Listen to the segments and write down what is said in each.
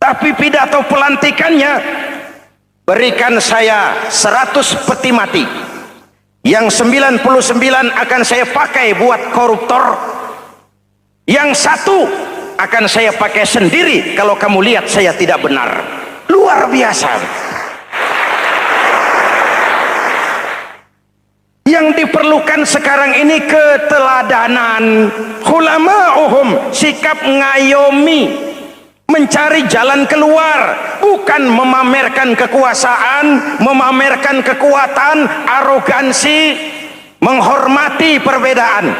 Tapi pidato pelantikannya, berikan saya 100 peti mati, yang 99 akan saya pakai buat koruptor, yang 1 akan saya pakai sendiri kalau kamu lihat saya tidak benar. Luar biasa. Yang diperlukan sekarang ini keteladanan, hulama'uhum, sikap ngayomi, mencari jalan keluar, bukan memamerkan kekuasaan, memamerkan kekuatan, arogansi, menghormati perbedaan.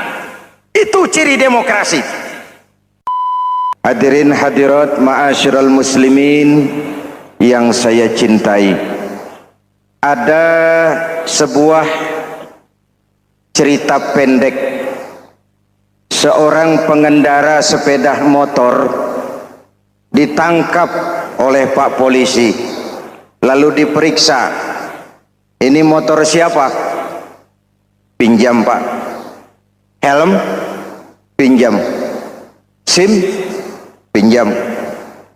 Itu ciri demokrasi. Hadirin hadirat ma'asyiral muslimin yang saya cintai, ada sebuah cerita pendek. Seorang pengendara sepeda motor ditangkap oleh Pak Polisi, lalu diperiksa. Ini motor siapa? Pinjam Pak. Helm? Pinjam. SIM? Pinjam.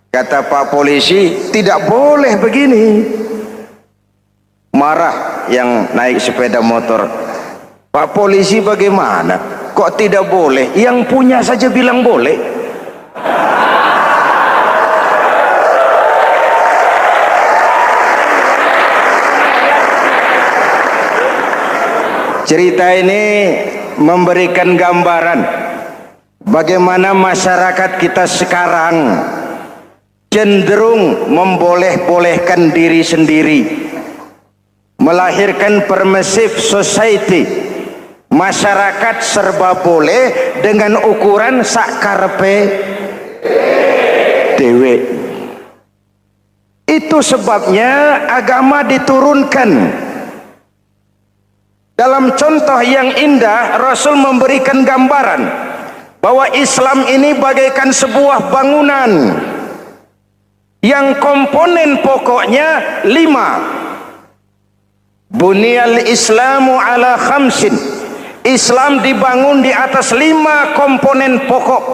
Kata Pak Polisi, tidak boleh begini. Marah yang naik sepeda motor. Pak Polisi bagaimana? Kok tidak boleh? Yang punya saja bilang boleh. Cerita ini memberikan gambaran bagaimana masyarakat kita sekarang cenderung memboleh-bolehkan diri sendiri, melahirkan permissive society. Masyarakat serba boleh dengan ukuran sakarepe dewe. Itu sebabnya agama diturunkan. Dalam contoh yang indah, Rasul memberikan gambaran bahwa Islam ini bagaikan sebuah bangunan yang komponen pokoknya 5. Bunyal Islamu ala khamsin. Islam dibangun di atas 5 komponen pokok.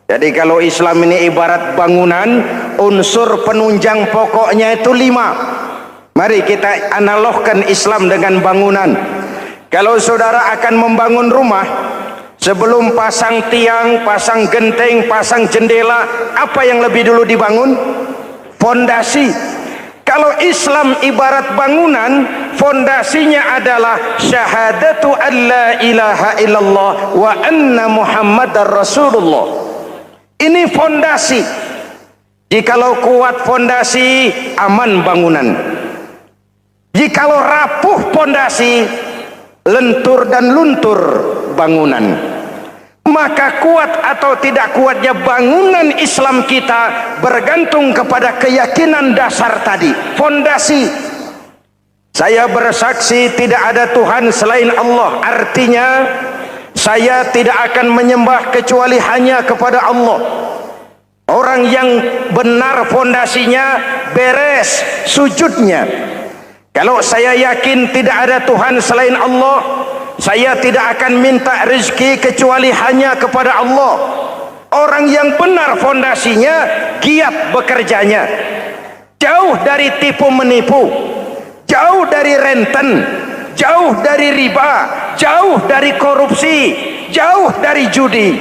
Jadi kalau Islam ini ibarat bangunan, unsur penunjang pokoknya itu 5. Mari kita analogkan Islam dengan bangunan. Kalau saudara akan membangun rumah, sebelum pasang tiang, pasang genteng, pasang jendela, apa yang lebih dulu dibangun? Fondasi. Kalau Islam ibarat bangunan, fondasinya adalah syahadatu an la ilaha illallah wa anna muhammadar rasulullah. Ini fondasi. Jikalau kuat fondasi, aman bangunan. Jikalau rapuh fondasi, lentur dan luntur bangunan. Maka kuat atau tidak kuatnya bangunan Islam kita bergantung kepada keyakinan dasar tadi, fondasi. Saya bersaksi tidak ada Tuhan selain Allah, artinya saya tidak akan menyembah kecuali hanya kepada Allah. Orang yang benar fondasinya beres sujudnya. Kalau saya yakin tidak ada Tuhan selain Allah, saya tidak akan minta rezeki kecuali hanya kepada Allah. Orang yang benar fondasinya, giat bekerjanya, jauh dari tipu menipu, jauh dari renten, jauh dari riba, jauh dari korupsi, jauh dari judi.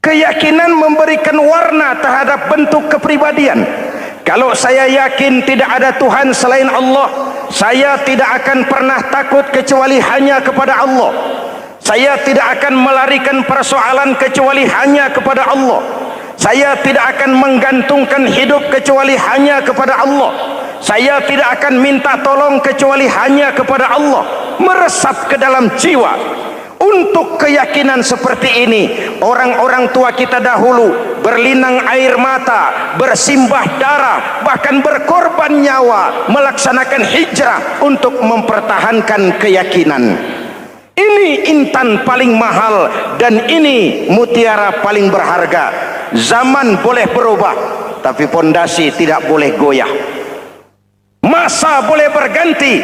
Keyakinan memberikan warna terhadap bentuk kepribadian. Kalau saya yakin tidak ada Tuhan selain Allah, saya tidak akan pernah takut kecuali hanya kepada Allah. Saya tidak akan melarikan persoalan kecuali hanya kepada Allah. Saya tidak akan menggantungkan hidup kecuali hanya kepada Allah. Saya tidak akan minta tolong kecuali hanya kepada Allah. Meresap ke dalam jiwa. Untuk keyakinan seperti ini, orang-orang tua kita dahulu berlinang air mata, bersimbah darah, bahkan berkorban nyawa, melaksanakan hijrah untuk mempertahankan keyakinan. Ini intan paling mahal dan ini mutiara paling berharga. Zaman boleh berubah, tapi pondasi tidak boleh goyah. Masa boleh berganti,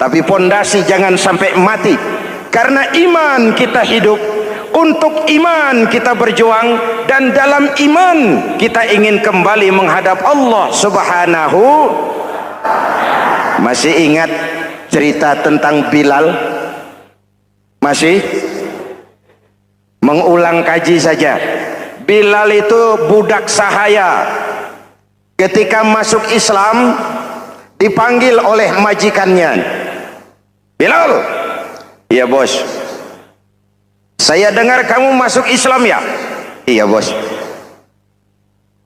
tapi pondasi jangan sampai mati. Karena iman kita hidup, Untuk iman kita berjuang, dan dalam iman kita ingin kembali menghadap Allah Subhanahu. Masih ingat cerita tentang Bilal? Masih? Mengulang kaji saja. Bilal itu budak sahaya. Ketika masuk Islam, dipanggil oleh majikannya. Bilal, iya bos. Saya dengar kamu masuk Islam ya? Iya bos.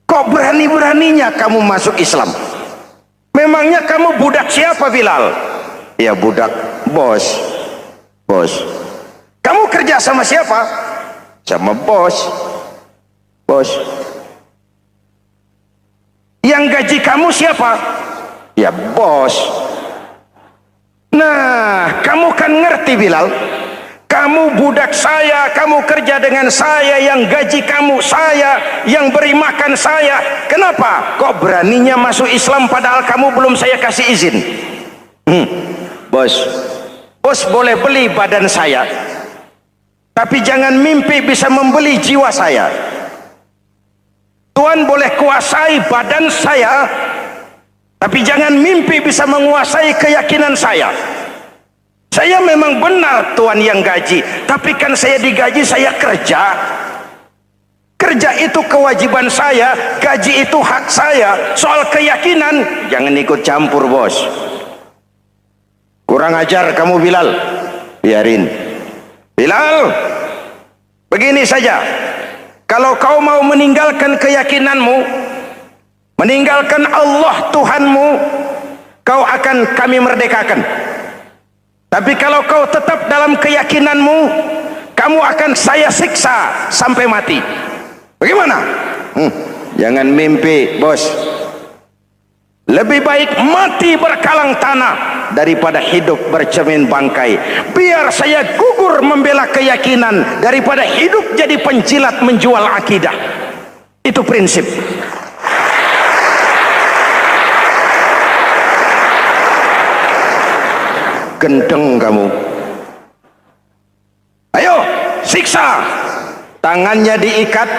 Kok berani-beraninya kamu masuk Islam? Memangnya kamu budak siapa Bilal? Iya budak bos. Bos. Kamu kerja sama siapa? Sama bos. Bos. Yang gaji kamu siapa? Ya bos. Nah, kamu kan ngerti Bilal, kamu budak saya, kamu kerja dengan saya, yang gaji kamu saya, yang beri makan saya. Kenapa kok beraninya masuk Islam padahal kamu belum saya kasih izin? Bos, bos boleh beli badan saya, tapi jangan mimpi bisa membeli jiwa saya. Tuhan boleh kuasai badan saya, tapi jangan mimpi bisa menguasai keyakinan saya. Saya memang benar Tuhan yang gaji, tapi kan saya digaji, saya kerja. Kerja itu kewajiban saya, gaji itu hak saya. Soal keyakinan jangan ikut campur bos. Kurang ajar kamu Bilal. Biarin Bilal. Begini saja, kalau kau mau meninggalkan keyakinanmu, meninggalkan Allah Tuhanmu, kau akan kami merdekakan. Tapi kalau kau tetap dalam keyakinanmu, kamu akan saya siksa sampai mati. Bagaimana? Jangan mimpi bos. Lebih baik mati berkalang tanah daripada hidup bercermin bangkai. Biar saya gugur membela keyakinan daripada hidup jadi penjilat menjual akidah. Itu prinsip. Gendeng kamu. Ayo siksa. Tangannya diikat,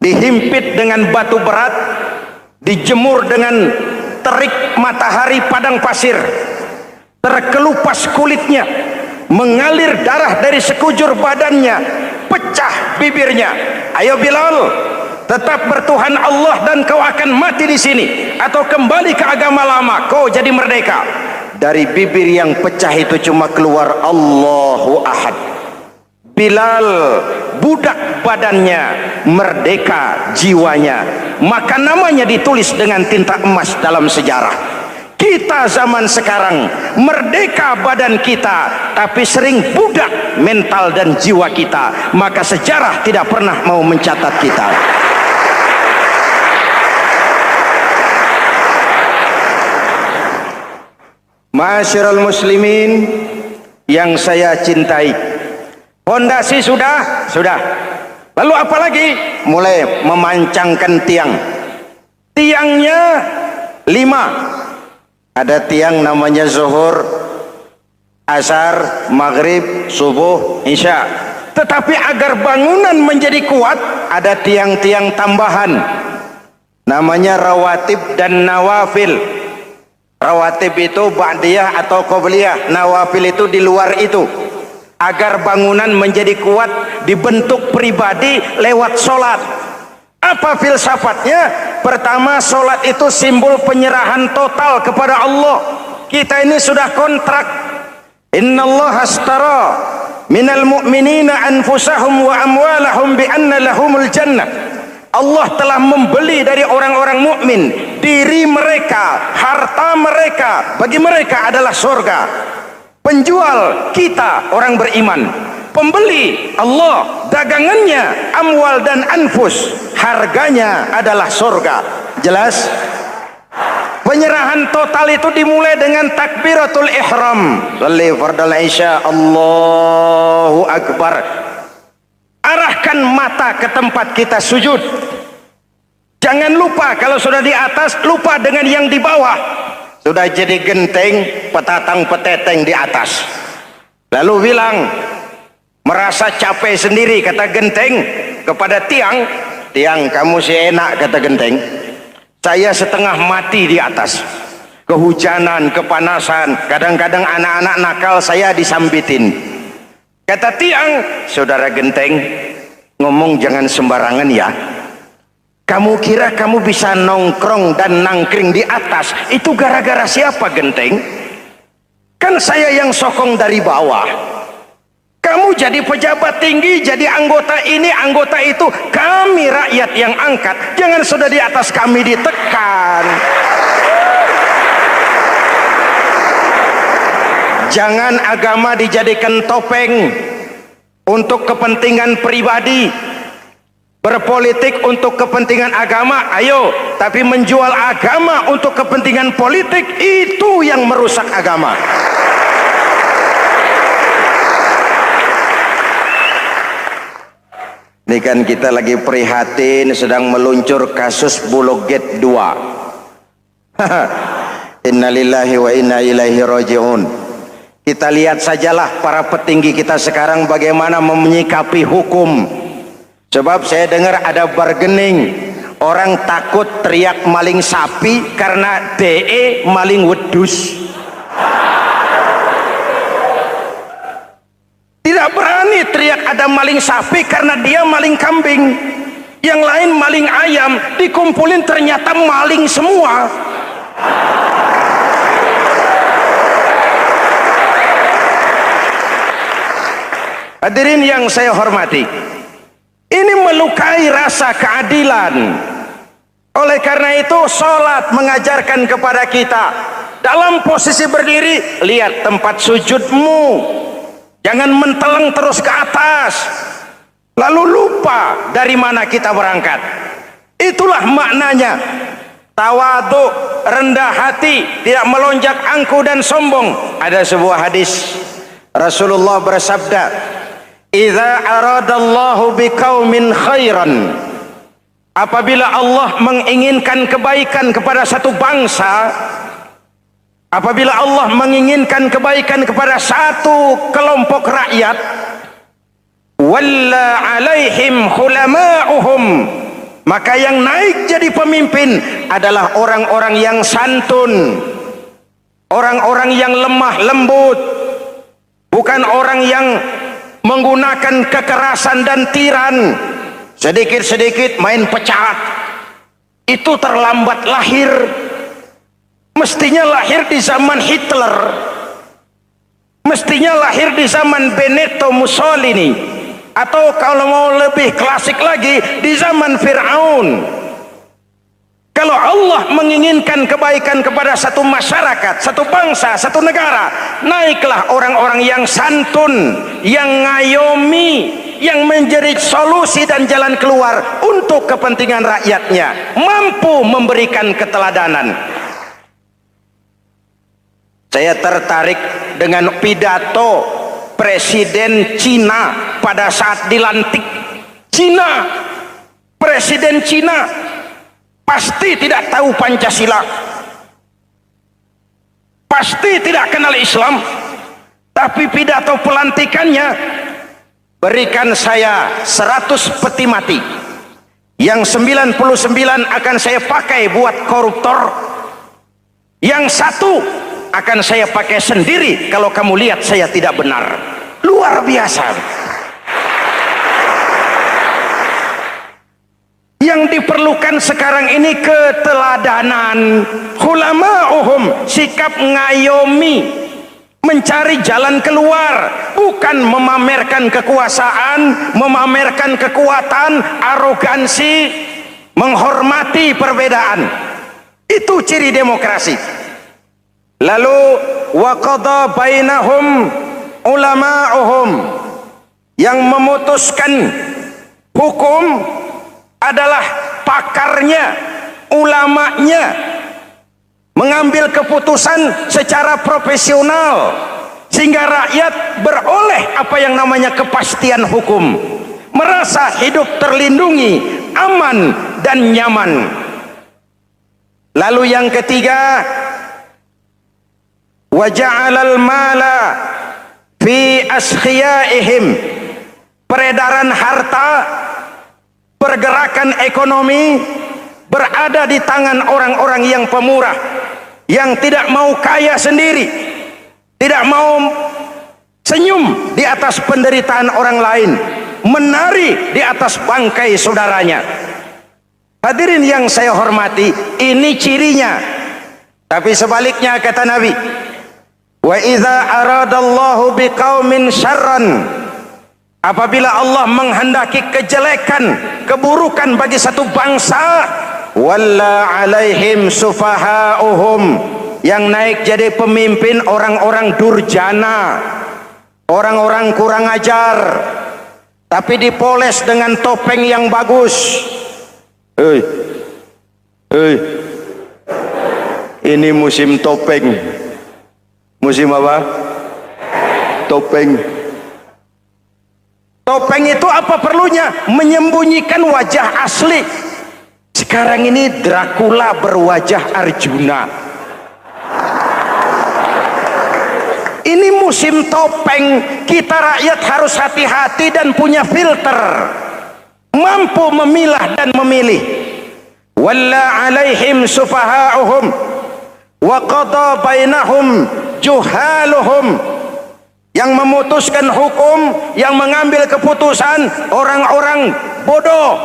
dihimpit dengan batu berat, dijemur dengan terik matahari padang pasir, terkelupas kulitnya, mengalir darah dari sekujur badannya, pecah bibirnya. Ayo Bilal, tetap bertuhan Allah dan kau akan mati di sini, atau kembali ke agama lama, kau jadi merdeka. Dari bibir yang pecah itu cuma keluar Allahu Ahad. Bilal budak badannya, merdeka jiwanya, maka namanya ditulis dengan tinta emas dalam sejarah. Kita zaman sekarang merdeka badan kita, tapi sering budak mental dan jiwa kita, maka sejarah tidak pernah mau mencatat kita. Masyarul muslimin yang saya cintai, fondasi sudah. Lalu apa lagi? Mulai memancangkan tiang. Tiangnya 5. Ada tiang namanya zuhur, asar, maghrib, subuh, isya. Tetapi agar bangunan menjadi kuat, ada tiang-tiang tambahan. Namanya rawatib dan nawafil. Rawatib itu ba'diyah atau qobliyah, nawafil itu di luar itu. Agar bangunan menjadi kuat, dibentuk pribadi lewat solat. Apa filsafatnya? Pertama, solat itu simbol penyerahan total kepada Allah. Kita ini sudah kontrak. Innallaha astara minal mu'minina anfusahum wa amwalahum bi anna lahumul jannah. Allah telah membeli dari orang-orang mukmin diri mereka, harta mereka, bagi mereka adalah surga. Penjual kita orang beriman, pembeli Allah, dagangannya amwal dan anfus, harganya adalah surga. Jelas? Penyerahan total itu dimulai dengan takbiratul ihram. Shalli fardal isya, Allahu akbar. Arahkan mata ke tempat kita sujud. Jangan lupa kalau sudah di atas, lupa dengan yang di bawah. Sudah jadi genteng, petatang peteteng di atas. Lalu bilang, merasa capek sendiri, kata Genteng kepada Tiang, Tiang kamu sih enak, kata Genteng, saya setengah mati di atas, kehujanan, kepanasan, kadang-kadang anak-anak nakal saya disambitin. Kata Tiang, saudara Genteng, ngomong jangan sembarangan ya. Kamu kira kamu bisa nongkrong dan nangkring di atas itu gara-gara siapa, Genteng? Kan saya yang sokong dari bawah. Kamu jadi pejabat tinggi, jadi anggota ini, anggota itu, kami rakyat yang angkat. Jangan sudah di atas kami ditekan. Jangan agama dijadikan topeng untuk kepentingan pribadi. Berpolitik untuk kepentingan agama, ayo, tapi menjual agama untuk kepentingan politik, itu yang merusak agama. Ini kan kita lagi prihatin sedang meluncur kasus Bulog Gate 2. Innalillahi wa inna ilaihi raji'un. Kita lihat sajalah para petinggi kita sekarang bagaimana menyikapi hukum. Sebab saya dengar ada bargaining, orang takut teriak maling sapi karena DE maling wedus. Tidak berani teriak ada maling sapi karena dia maling kambing. Yang lain maling ayam, dikumpulin ternyata maling semua. Hadirin yang saya hormati, ini melukai rasa keadilan. Oleh karena itu sholat mengajarkan kepada kita dalam posisi berdiri, lihat tempat sujudmu, jangan menteleng terus ke atas lalu lupa dari mana kita berangkat. Itulah maknanya tawadhu, rendah hati, tidak melonjak angku dan sombong. Ada sebuah hadis Rasulullah bersabda, idza aradallahu biqaumin khairan, apabila Allah menginginkan kebaikan kepada satu bangsa, apabila Allah menginginkan kebaikan kepada satu kelompok rakyat, walla alaihim hulama'uhum, maka yang naik jadi pemimpin adalah orang-orang yang santun, orang-orang yang lemah lembut, bukan orang yang menggunakan kekerasan dan tiran, sedikit-sedikit main pecat. Itu terlambat lahir. Mestinya lahir di zaman Hitler, mestinya lahir di zaman Benito Mussolini, atau kalau mau lebih klasik lagi di zaman Fir'aun. Kalau Allah menginginkan kebaikan kepada satu masyarakat, satu bangsa, satu negara, naiklah orang-orang yang santun, yang ngayomi, yang menjadi solusi dan jalan keluar untuk kepentingan rakyatnya, mampu memberikan keteladanan. Saya tertarik dengan pidato Presiden Cina pada saat dilantik. Cina, Presiden Cina pasti tidak tahu Pancasila, pasti tidak kenal Islam, tapi pidato pelantikannya, berikan saya 100 peti mati, yang 99 akan saya pakai buat koruptor, yang satu akan saya pakai sendiri kalau kamu lihat saya tidak benar. Luar biasa. Yang diperlukan sekarang ini keteladanan, hulama'uhum, sikap ngayomi, mencari jalan keluar, bukan memamerkan kekuasaan, memamerkan kekuatan, arogansi, menghormati perbedaan. Itu ciri demokrasi. Lalu waqadha bainahum ulama'uhum, yang memutuskan hukum adalah pakarnya, ulamanya, mengambil keputusan secara profesional sehingga rakyat beroleh apa yang namanya kepastian hukum, merasa hidup terlindungi, aman dan nyaman. Lalu yang ketiga, wa ja'alal mala fi askhiyaihim, peredaran harta, pergerakan ekonomi berada di tangan orang-orang yang pemurah, yang tidak mau kaya sendiri, tidak mau senyum di atas penderitaan orang lain, menari di atas bangkai saudaranya. Hadirin yang saya hormati, ini cirinya. Tapi sebaliknya kata Nabi, wa idza aradallahu biqaumin syarran, apabila Allah menghendaki kejelekan, keburukan bagi satu bangsa, walla alaihim sufahauhum, yang naik jadi pemimpin orang-orang durjana, orang-orang kurang ajar, tapi dipoles dengan topeng yang bagus. Ini musim topeng. Musim apa? Topeng. Topeng itu apa perlunya? Menyembunyikan wajah asli. Sekarang ini Dracula berwajah Arjuna. Ini musim topeng. Kita rakyat harus hati-hati dan punya filter, mampu memilah dan memilih. Walla alaihim sufahauhum wa qada bainahum juhaluhum, yang memutuskan hukum, yang mengambil keputusan orang-orang bodoh.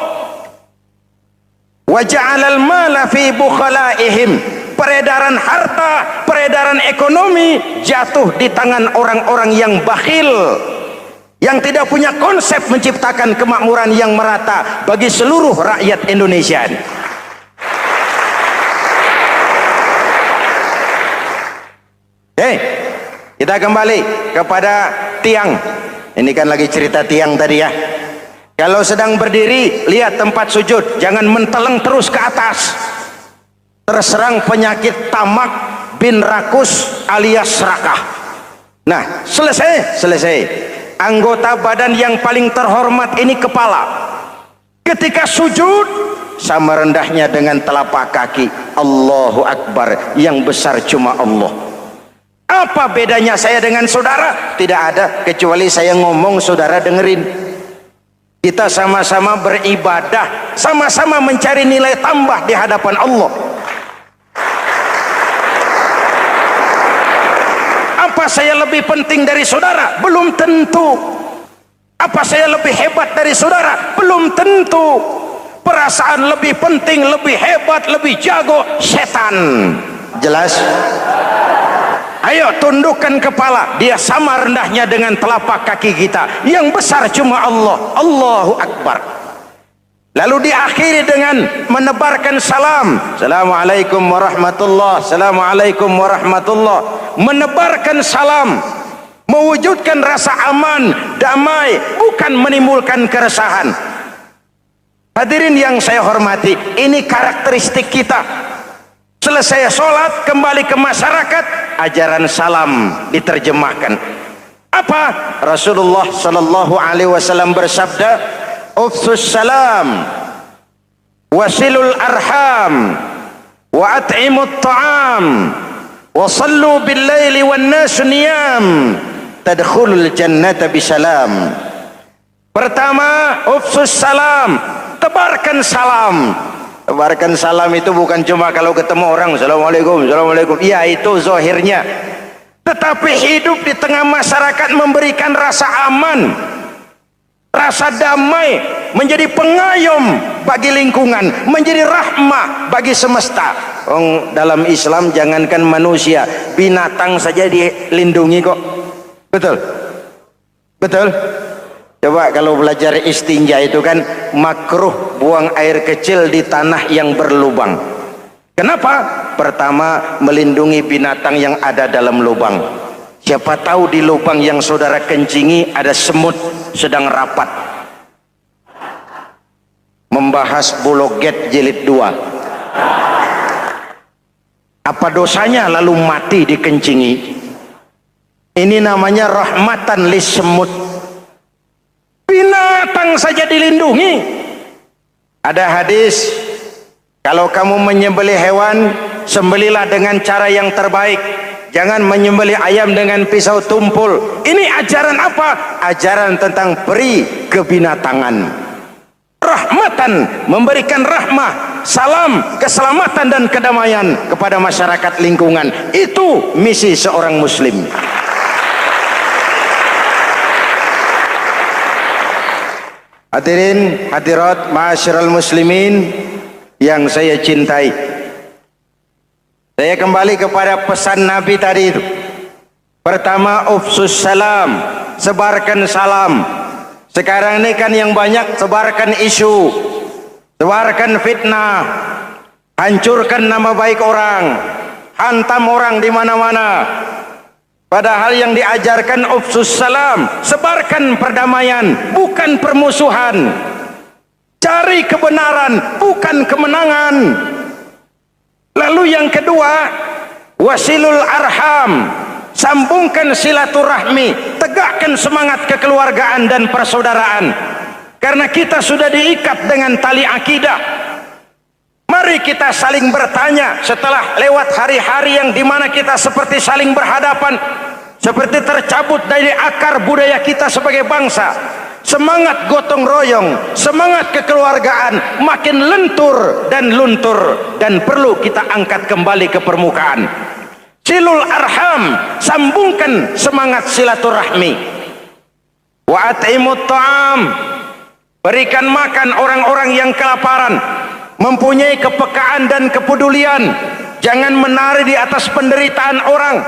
Wa ja'alal mala fi bukhalaihim, peredaran harta, peredaran ekonomi jatuh di tangan orang-orang yang bakhil, yang tidak punya konsep menciptakan kemakmuran yang merata bagi seluruh rakyat Indonesia. Kita kembali kepada tiang. Ini kan lagi cerita tiang tadi ya. Kalau sedang berdiri, lihat tempat sujud, jangan menteleng terus ke atas. Terserang penyakit tamak bin rakus alias serakah. Nah, selesai. Anggota badan yang paling terhormat ini kepala. Ketika sujud, sama rendahnya dengan telapak kaki. Allahu Akbar, yang besar cuma Allah. Apa bedanya saya dengan saudara? Tidak ada, kecuali saya ngomong saudara dengerin. Kita sama-sama beribadah, sama-sama mencari nilai tambah di hadapan Allah. Apa saya lebih penting dari saudara? Belum tentu. Apa saya lebih hebat dari saudara? Belum tentu. Perasaan lebih penting, lebih hebat, lebih jago setan. Jelas? Ayo tundukkan kepala, dia sama rendahnya dengan telapak kaki kita. Yang besar cuma Allah. Allahu Akbar. Lalu diakhiri dengan menebarkan salam. Assalamualaikum warahmatullah. Assalamualaikum warahmatullah. Menebarkan salam, mewujudkan rasa aman, damai, bukan menimbulkan keresahan. Hadirin yang saya hormati, ini karakteristik kita. Selesai sholat, kembali ke masyarakat, ajaran salam diterjemahkan. Apa? Rasulullah sallallahu alaihi wasallam bersabda, "Ufsus salam, wasilul arham, wa at'imut ta'am, wa sallu bil laili wan nasu niyam, tadkhulul jannata bisalam." Pertama, ufsus salam, tebarkan salam. Tebarkan salam itu bukan cuma kalau ketemu orang assalamualaikum, assalamualaikum. Iya, itu zahirnya. Tetapi hidup di tengah masyarakat memberikan rasa aman, rasa damai, menjadi pengayom bagi lingkungan, menjadi rahmah bagi semesta. Dalam Islam jangankan manusia, binatang saja dilindungi kok. Betul? Betul? Coba kalau belajar istinja itu kan makruh buang air kecil di tanah yang berlubang. Kenapa? Pertama, melindungi binatang yang ada dalam lubang. Siapa tahu di lubang yang saudara kencingi ada semut sedang rapat. Membahas Bologet jilid 2. Apa dosanya lalu mati dikencingi? Ini namanya rahmatan lis semut. Binatang saja dilindungi. Ada hadis, kalau kamu menyembelih hewan, sembelilah dengan cara yang terbaik. Jangan menyembelih ayam dengan pisau tumpul. Ini ajaran apa? Ajaran tentang peri kebinatangan. Rahmatan, memberikan rahmah, salam, keselamatan dan kedamaian kepada masyarakat lingkungan. Itu misi seorang muslim. Hadirin hadirat ma'asyiral muslimin yang saya cintai, saya kembali kepada pesan Nabi tadi itu. Pertama, ufsus salam, sebarkan salam. Sekarang ini kan yang banyak sebarkan isu, sebarkan fitnah, hancurkan nama baik orang, hantam orang di mana-mana. Padahal yang diajarkan ufsus salam, sebarkan perdamaian, bukan permusuhan. Cari kebenaran, bukan kemenangan. Lalu yang kedua, wasilul arham, sambungkan silaturahmi, tegakkan semangat kekeluargaan dan persaudaraan. Karena kita sudah diikat dengan tali akidah. Mari kita saling bertanya setelah lewat hari-hari yang dimana kita seperti saling berhadapan, seperti tercabut dari akar budaya kita sebagai bangsa. Semangat gotong royong, semangat kekeluargaan makin lentur dan luntur, dan perlu kita angkat kembali ke permukaan. Silul arham, sambungkan semangat silaturahmi. Wa at'imut ta'am, berikan makan orang-orang yang kelaparan, mempunyai kepekaan dan kepedulian. Jangan menari di atas penderitaan orang,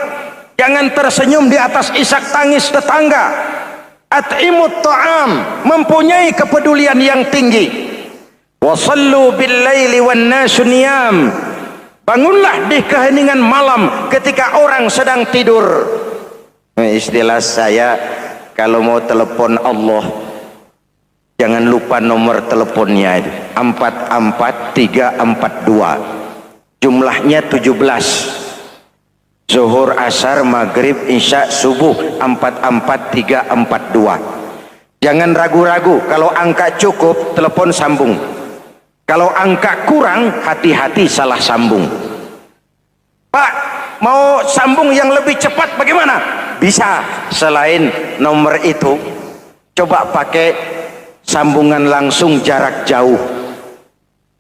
jangan tersenyum di atas isak tangis tetangga. At'imut ta'am, mempunyai kepedulian yang tinggi. Wasallu bil laili wan nasu niyam, bangunlah di keheningan malam ketika orang sedang tidur. Istilah saya, kalau mau telepon Allah, jangan lupa nomor teleponnya, 44342, jumlahnya 17. Zuhur, asar, maghrib, isya, subuh, 44342. Jangan ragu-ragu. Kalau angka cukup, telepon sambung. Kalau angka kurang, hati-hati salah sambung. Pak, mau sambung yang lebih cepat bagaimana? Bisa. Selain nomor itu, coba pakai sambungan langsung jarak jauh,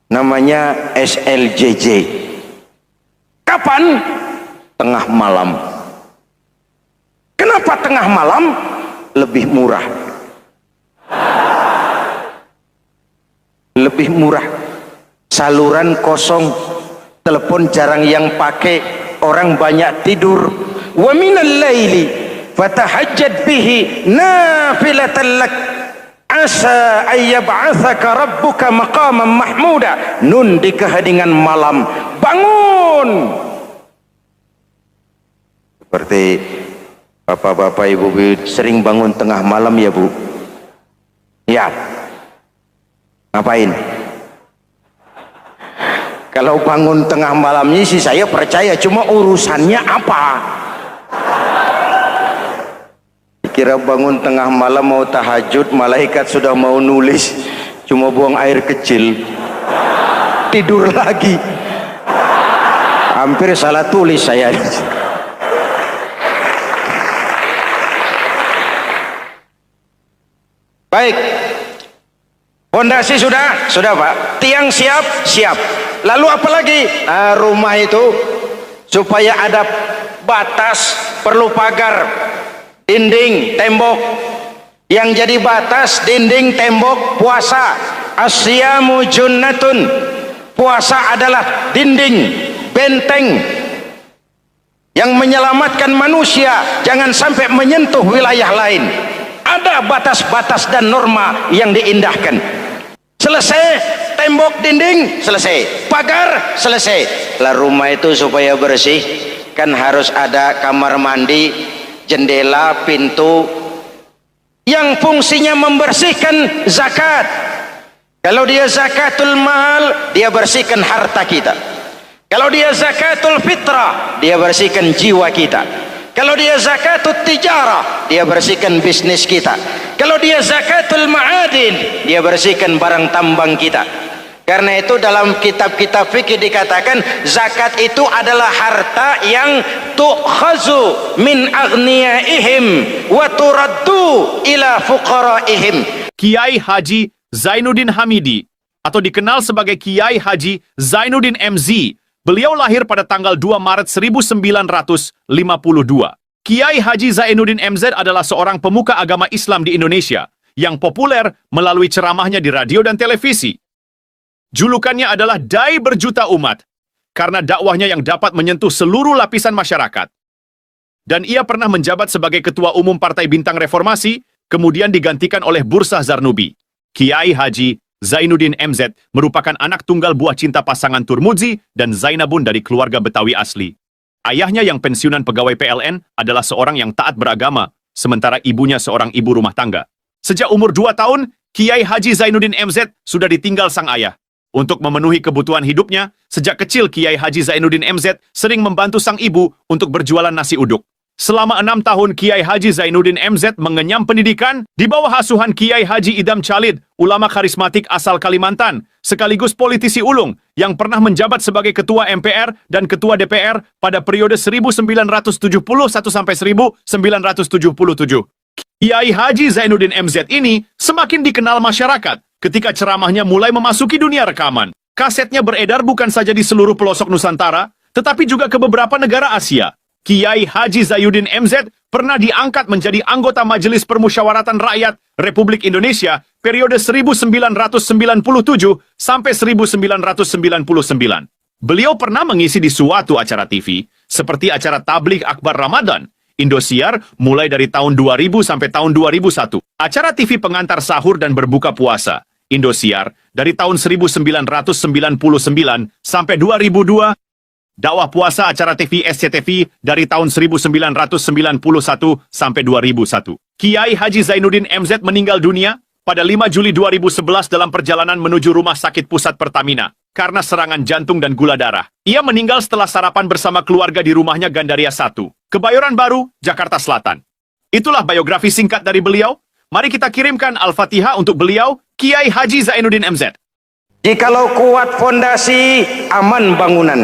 namanya SLJJ. Kapan? Tengah malam. Kenapa tengah malam? Lebih murah. Lebih murah. Saluran kosong, telepon jarang yang pakai, orang banyak tidur. Wa minal laili fatahajjad bihi nafilatan lak asa ayyab'atsaka rabbuka maqaman mahmuda. Nun, di keheningan malam bangun. Seperti bapak-bapak, ibu-ibu sering bangun tengah malam ya Bu? Ya. Ngapain? Kalau bangun tengah malamnya sih saya percaya, cuma urusannya apa? Kira bangun tengah malam mau tahajud, malaikat sudah mau nulis, cuma buang air kecil, tidur lagi. Hampir salah tulis saya. Baik, fondasi sudah Pak, tiang siap. Lalu apa lagi? Rumah itu supaya ada batas, perlu pagar, dinding, tembok. Yang jadi batas, dinding, tembok, puasa. Asyamu junnatun, puasa adalah dinding, benteng yang menyelamatkan manusia jangan sampai menyentuh wilayah lain. Ada batas-batas dan norma yang diindahkan. Selesai tembok, dinding, selesai pagar, selesai. Lah rumah itu supaya bersih kan harus ada kamar mandi, jendela, pintu yang fungsinya membersihkan zakat. Kalau dia zakatul mal, dia bersihkan harta kita. Kalau dia zakatul fitrah, dia bersihkan jiwa kita. Kalau dia zakatul tijarah, dia bersihkan bisnis kita. Kalau dia zakatul ma'adin, dia bersihkan barang tambang kita. Karena itu dalam kitab-kitab fikih dikatakan zakat itu adalah harta yang tu'khazu min aghniyaihim wa turaddu ila fuqaraihim. Kiai Haji Zainuddin Hamidi atau dikenal sebagai Kiai Haji Zainuddin MZ. Beliau lahir pada tanggal 2 Maret 1952. Kiai Haji Zainuddin MZ adalah seorang pemuka agama Islam di Indonesia yang populer melalui ceramahnya di radio dan televisi. Julukannya adalah Dai Berjuta Umat karena dakwahnya yang dapat menyentuh seluruh lapisan masyarakat. Dan ia pernah menjabat sebagai Ketua Umum Partai Bintang Reformasi, kemudian digantikan oleh Bursah Zarnubi. Kiai Haji Zainuddin MZ merupakan anak tunggal buah cinta pasangan Turmudzi dan Zainabun dari keluarga Betawi asli. Ayahnya yang pensiunan pegawai PLN adalah seorang yang taat beragama, sementara ibunya seorang ibu rumah tangga. Sejak umur 2 tahun, Kiai Haji Zainuddin MZ sudah ditinggal sang ayah. Untuk memenuhi kebutuhan hidupnya, sejak kecil Kiai Haji Zainuddin MZ sering membantu sang ibu untuk berjualan nasi uduk. Selama 6 tahun Kiai Haji Zainuddin MZ mengenyam pendidikan di bawah asuhan Kiai Haji Idam Chalid, ulama karismatik asal Kalimantan, sekaligus politisi ulung yang pernah menjabat sebagai Ketua MPR dan Ketua DPR pada periode 1971 sampai 1977. Kiai Haji Zainuddin MZ ini semakin dikenal masyarakat ketika ceramahnya mulai memasuki dunia rekaman. Kasetnya beredar bukan saja di seluruh pelosok Nusantara, tetapi juga ke beberapa negara Asia. Kiai Haji Zainuddin MZ pernah diangkat menjadi anggota Majelis Permusyawaratan Rakyat Republik Indonesia periode 1997 sampai 1999. Beliau pernah mengisi di suatu acara TV, seperti acara Tabligh Akbar Ramadan, Indosiar mulai dari tahun 2000 sampai tahun 2001. Acara TV pengantar sahur dan berbuka puasa, Indosiar, dari tahun 1999 sampai 2002. Dakwah puasa acara TV SCTV dari tahun 1991 sampai 2001. Kiai Haji Zainuddin MZ meninggal dunia pada 5 Juli 2011 dalam perjalanan menuju Rumah Sakit Pusat Pertamina karena serangan jantung dan gula darah. Ia meninggal setelah sarapan bersama keluarga di rumahnya Gandaria 1, Kebayoran Baru, Jakarta Selatan. Itulah biografi singkat dari beliau. Mari kita kirimkan Al-Fatihah untuk beliau, Kiai Haji Zainuddin MZ. Jikalau kuat fondasi, aman bangunan.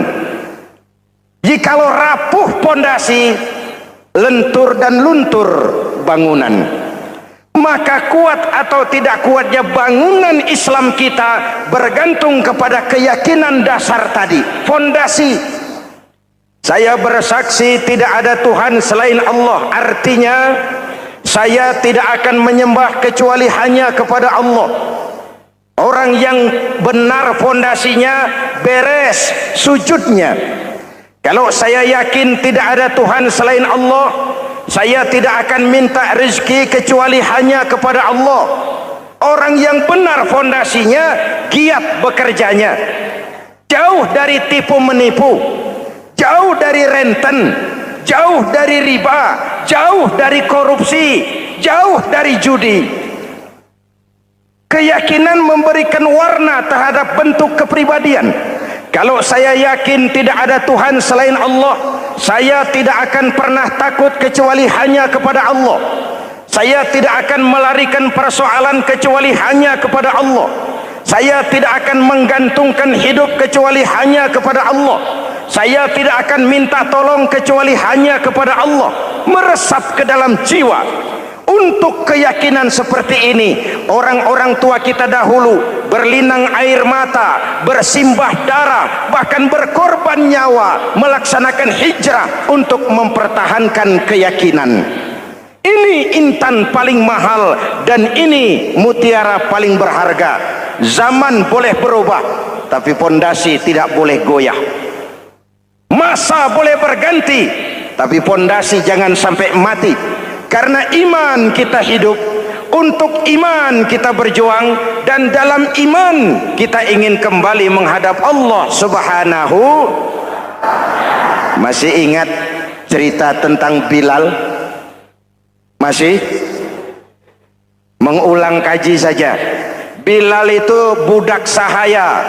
Jikalau rapuh pondasi, lentur dan luntur bangunan. Maka kuat atau tidak kuatnya bangunan Islam kita bergantung kepada keyakinan dasar tadi, fondasi. Saya bersaksi tidak ada Tuhan selain Allah, artinya saya tidak akan menyembah kecuali hanya kepada Allah. Orang yang benar fondasinya beres sujudnya. Kalau saya yakin tidak ada Tuhan selain Allah, saya tidak akan minta rezeki kecuali hanya kepada Allah. Orang yang benar fondasinya, giat bekerjanya, jauh dari tipu menipu, jauh dari renten, jauh dari riba, jauh dari korupsi, jauh dari judi. Keyakinan memberikan warna terhadap bentuk kepribadian. Kalau saya yakin tidak ada Tuhan selain Allah, saya tidak akan pernah takut kecuali hanya kepada Allah. Saya tidak akan melarikan persoalan kecuali hanya kepada Allah. Saya tidak akan menggantungkan hidup kecuali hanya kepada Allah. Saya tidak akan minta tolong kecuali hanya kepada Allah. Meresap ke dalam jiwa. Untuk keyakinan seperti ini, orang-orang tua kita dahulu berlinang air mata, bersimbah darah, bahkan berkorban nyawa, melaksanakan hijrah untuk mempertahankan keyakinan. Ini intan paling mahal dan ini mutiara paling berharga. Zaman boleh berubah, tapi fondasi tidak boleh goyah. Masa boleh berganti, tapi fondasi jangan sampai mati. Karena iman kita hidup, untuk iman kita berjuang, dan dalam iman kita ingin kembali menghadap Allah Subhanahu. Masih ingat cerita tentang Bilal? Masih? Mengulang kaji saja. Bilal itu budak sahaya.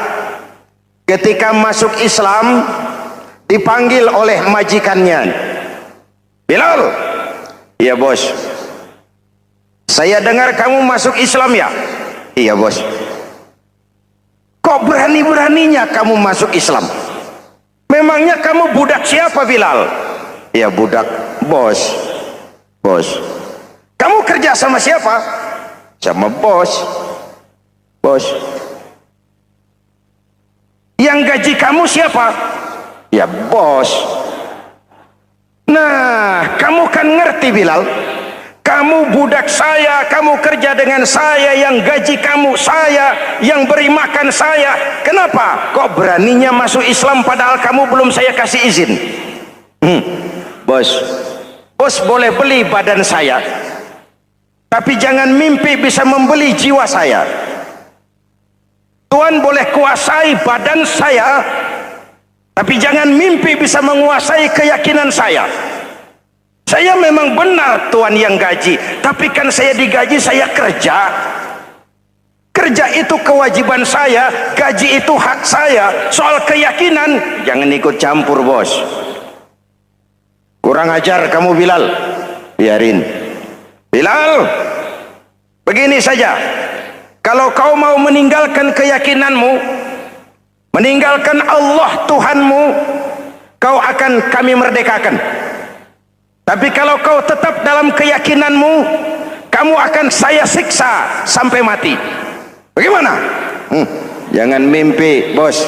Ketika masuk Islam, dipanggil oleh majikannya. Bilal, iya bos. Saya dengar kamu masuk Islam ya? Iya bos. Kok Kok berani-beraninya kamu masuk Islam? Memangnya kamu budak siapa, Bilal? Ya, budak bos. Bos. Kamu kerja sama siapa? Sama bos. Bos. Yang gaji kamu siapa? Ya, bos. Nah, kamu kan ngerti, Bilal. Kamu budak saya, kamu kerja dengan saya, yang gaji kamu saya, yang beri makan saya. Kenapa? Kok beraninya masuk Islam padahal kamu belum saya kasih izin? Bos, bos boleh beli badan saya, tapi jangan mimpi bisa membeli jiwa saya. Tuhan boleh kuasai badan saya, tapi jangan mimpi bisa menguasai keyakinan saya. Saya memang benar Tuhan yang gaji, tapi kan saya digaji, saya kerja. Kerja itu kewajiban saya, gaji itu hak saya. Soal keyakinan, jangan ikut campur, bos. Kurang ajar kamu, Bilal. Biarin. Bilal, begini saja. Kalau kau mau meninggalkan keyakinanmu, meninggalkan Allah Tuhanmu, kau akan kami merdekakan. Tapi kalau kau tetap dalam keyakinanmu, kamu akan saya siksa sampai mati. Bagaimana? Jangan mimpi, bos.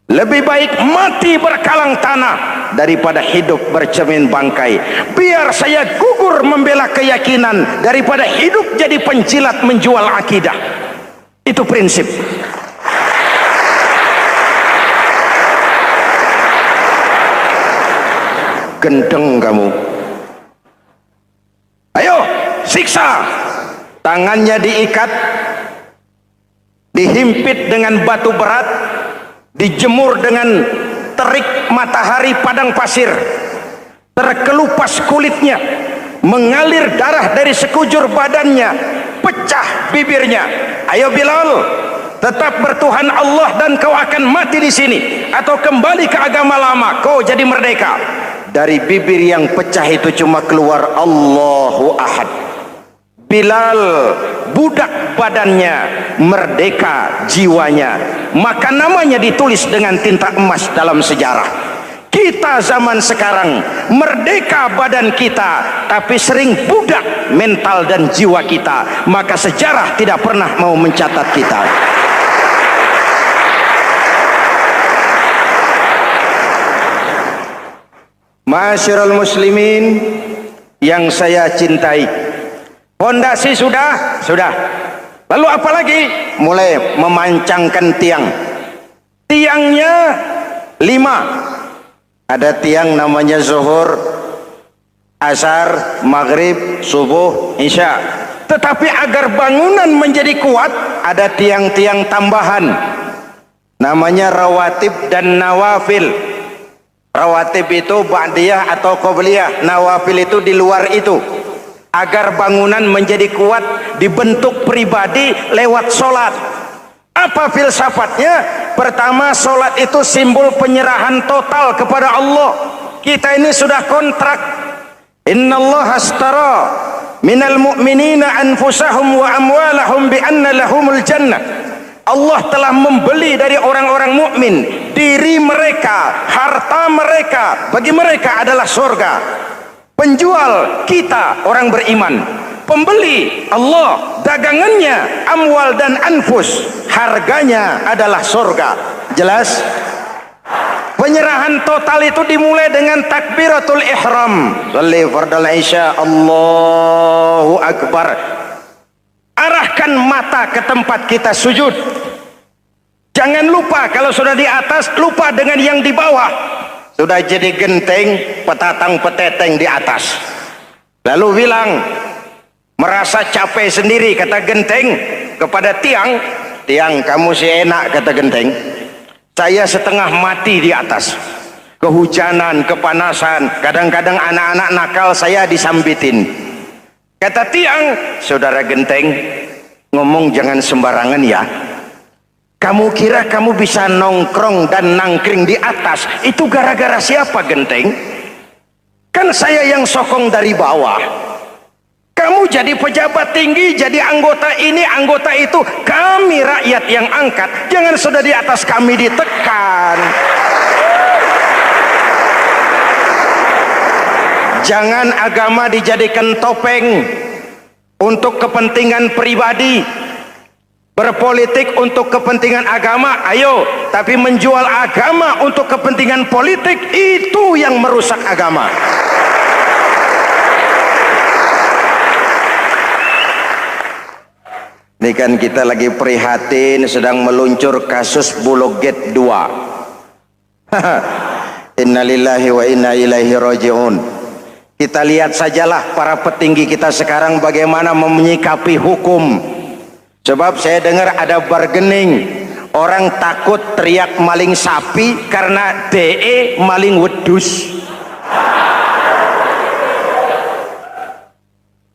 Lebih baik mati berkalang tanah daripada hidup bercermin bangkai. Biar saya gugur membela keyakinan daripada hidup jadi penjilat menjual akidah. Itu prinsip. Gendeng kamu. Ayo, siksa. Tangannya diikat, dihimpit dengan batu berat, dijemur dengan terik matahari padang pasir, terkelupas kulitnya, mengalir darah dari sekujur badannya, pecah bibirnya. Ayo Bilal, tetap bertuhan Allah dan kau akan mati di sini, atau kembali ke agama lama, kau jadi merdeka. Dari bibir yang pecah itu cuma keluar Allahu Ahad. Bilal budak badannya, merdeka jiwanya, maka namanya ditulis dengan tinta emas dalam sejarah. Kita zaman sekarang merdeka badan kita, tapi sering budak mental dan jiwa kita, maka sejarah tidak pernah mau mencatat kita. Masyarul muslimin yang saya cintai, fondasi sudah. Lalu apa lagi? Mulai memancangkan tiang. Tiangnya 5. Ada tiang namanya zuhur, asar, maghrib, subuh, isya. Tetapi agar bangunan menjadi kuat, ada tiang-tiang tambahan. Namanya rawatib dan nawafil. Rawatib itu ba'diyah atau qobliyah, nawafil itu di luar itu. Agar bangunan menjadi kuat, dibentuk pribadi lewat solat. Apa filsafatnya? Pertama, solat itu simbol penyerahan total kepada Allah. Kita ini sudah kontrak. Innallaha astara minal mu'minina anfusahum wa amwalahum bi anna lahumul jannah. Allah telah membeli dari orang-orang mukmin diri mereka, harta mereka, bagi mereka adalah surga. Penjual kita orang beriman, pembeli Allah, dagangannya amwal dan anfus, harganya adalah surga. Jelas? Penyerahan total itu dimulai dengan takbiratul ihram. Shalli fardal isya, Allahu akbar. Arahkan mata ke tempat kita sujud. Jangan lupa kalau sudah di atas, lupa dengan yang di bawah. Sudah jadi genteng, petatang peteteng di atas. Lalu bilang, merasa capek sendiri, kata genteng kepada tiang. Tiang, kamu si enak, kata genteng. Saya setengah mati di atas. Kehujanan, kepanasan, kadang-kadang anak-anak nakal saya disambitin. Kata tiang, saudara genteng, ngomong jangan sembarangan ya. Kamu kira kamu bisa nongkrong dan nangkring di atas, itu gara-gara siapa genteng? Kan saya yang sokong dari bawah. Kamu jadi pejabat tinggi, jadi anggota ini, anggota itu. Kami rakyat yang angkat. Jangan sudah di atas kami ditekan. Jangan agama dijadikan topeng untuk kepentingan pribadi. Berpolitik untuk kepentingan agama, ayo. Tapi menjual agama untuk kepentingan politik, itu yang merusak agama. Ini kan kita lagi prihatin sedang meluncur kasus Bulog Gate 2. Innalillahi wa inna ilaihi raji'un. Kita lihat sajalah para petinggi kita sekarang bagaimana menyikapi hukum. Sebab saya dengar ada bargaining. Orang takut teriak maling sapi karena DE maling wedus.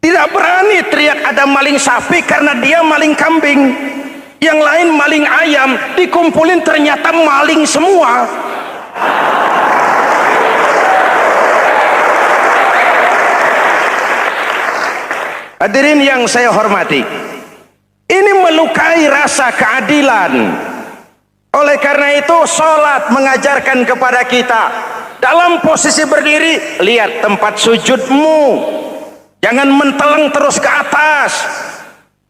Tidak berani teriak ada maling sapi karena dia maling kambing. Yang lain maling ayam, dikumpulin ternyata maling semua. Hadirin yang saya hormati, ini melukai rasa keadilan. Oleh karena itu sholat mengajarkan kepada kita, dalam posisi berdiri, lihat tempat sujudmu. Jangan menteleng terus ke atas,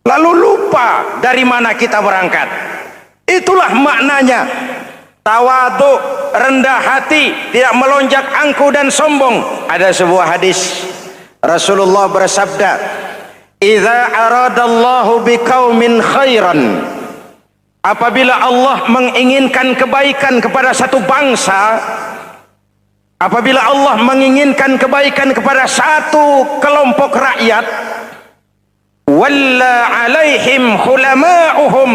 lalu lupa dari mana kita berangkat. Itulah maknanya tawadhu, rendah hati, tidak melonjak angkuh dan sombong. Ada sebuah hadis Rasulullah bersabda, "Idza aradallahu biqaumin khairan." Apabila Allah menginginkan kebaikan kepada satu bangsa, apabila Allah menginginkan kebaikan kepada satu kelompok rakyat, walla alaihim khulama'uhum,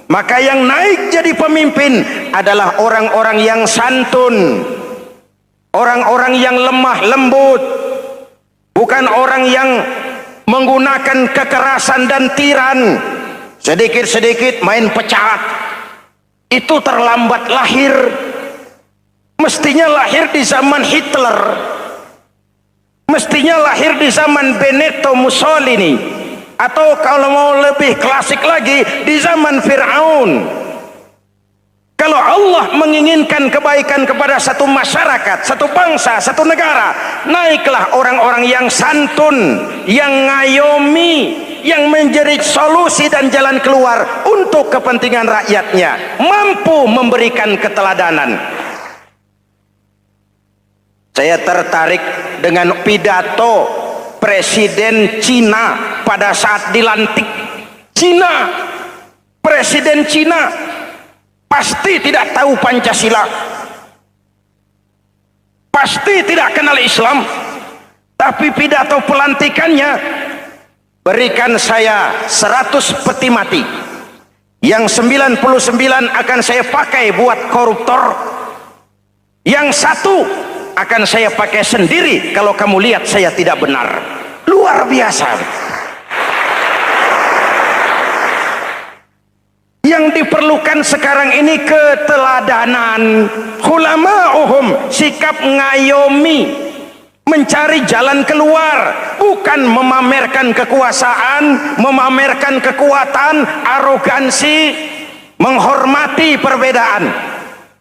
maka yang naik jadi pemimpin adalah orang-orang yang santun, orang-orang yang lemah lembut, bukan orang yang menggunakan kekerasan dan tiran. Sedikit-sedikit main pecat, itu terlambat lahir. Mestinya lahir di zaman Hitler, mestinya lahir di zaman Benito Mussolini, atau kalau mau lebih klasik lagi di zaman Fir'aun. Kalau Allah menginginkan kebaikan kepada satu masyarakat, satu bangsa, satu negara, naiklah orang-orang yang santun, yang ngayomi, yang menjadi solusi dan jalan keluar untuk kepentingan rakyatnya, mampu memberikan keteladanan. Saya tertarik dengan pidato Presiden Cina pada saat dilantik. Cina, Presiden Cina pasti tidak tahu Pancasila, pasti tidak kenal Islam, tapi pidato pelantikannya, berikan saya 100 peti mati, yang 99 akan saya pakai buat koruptor, yang satu akan saya pakai sendiri kalau kamu lihat saya tidak benar. Luar biasa. Yang diperlukan sekarang ini keteladanan, khulama'uhum, sikap ngayomi, mencari jalan keluar, bukan memamerkan kekuasaan, memamerkan kekuatan, arogansi, menghormati perbedaan.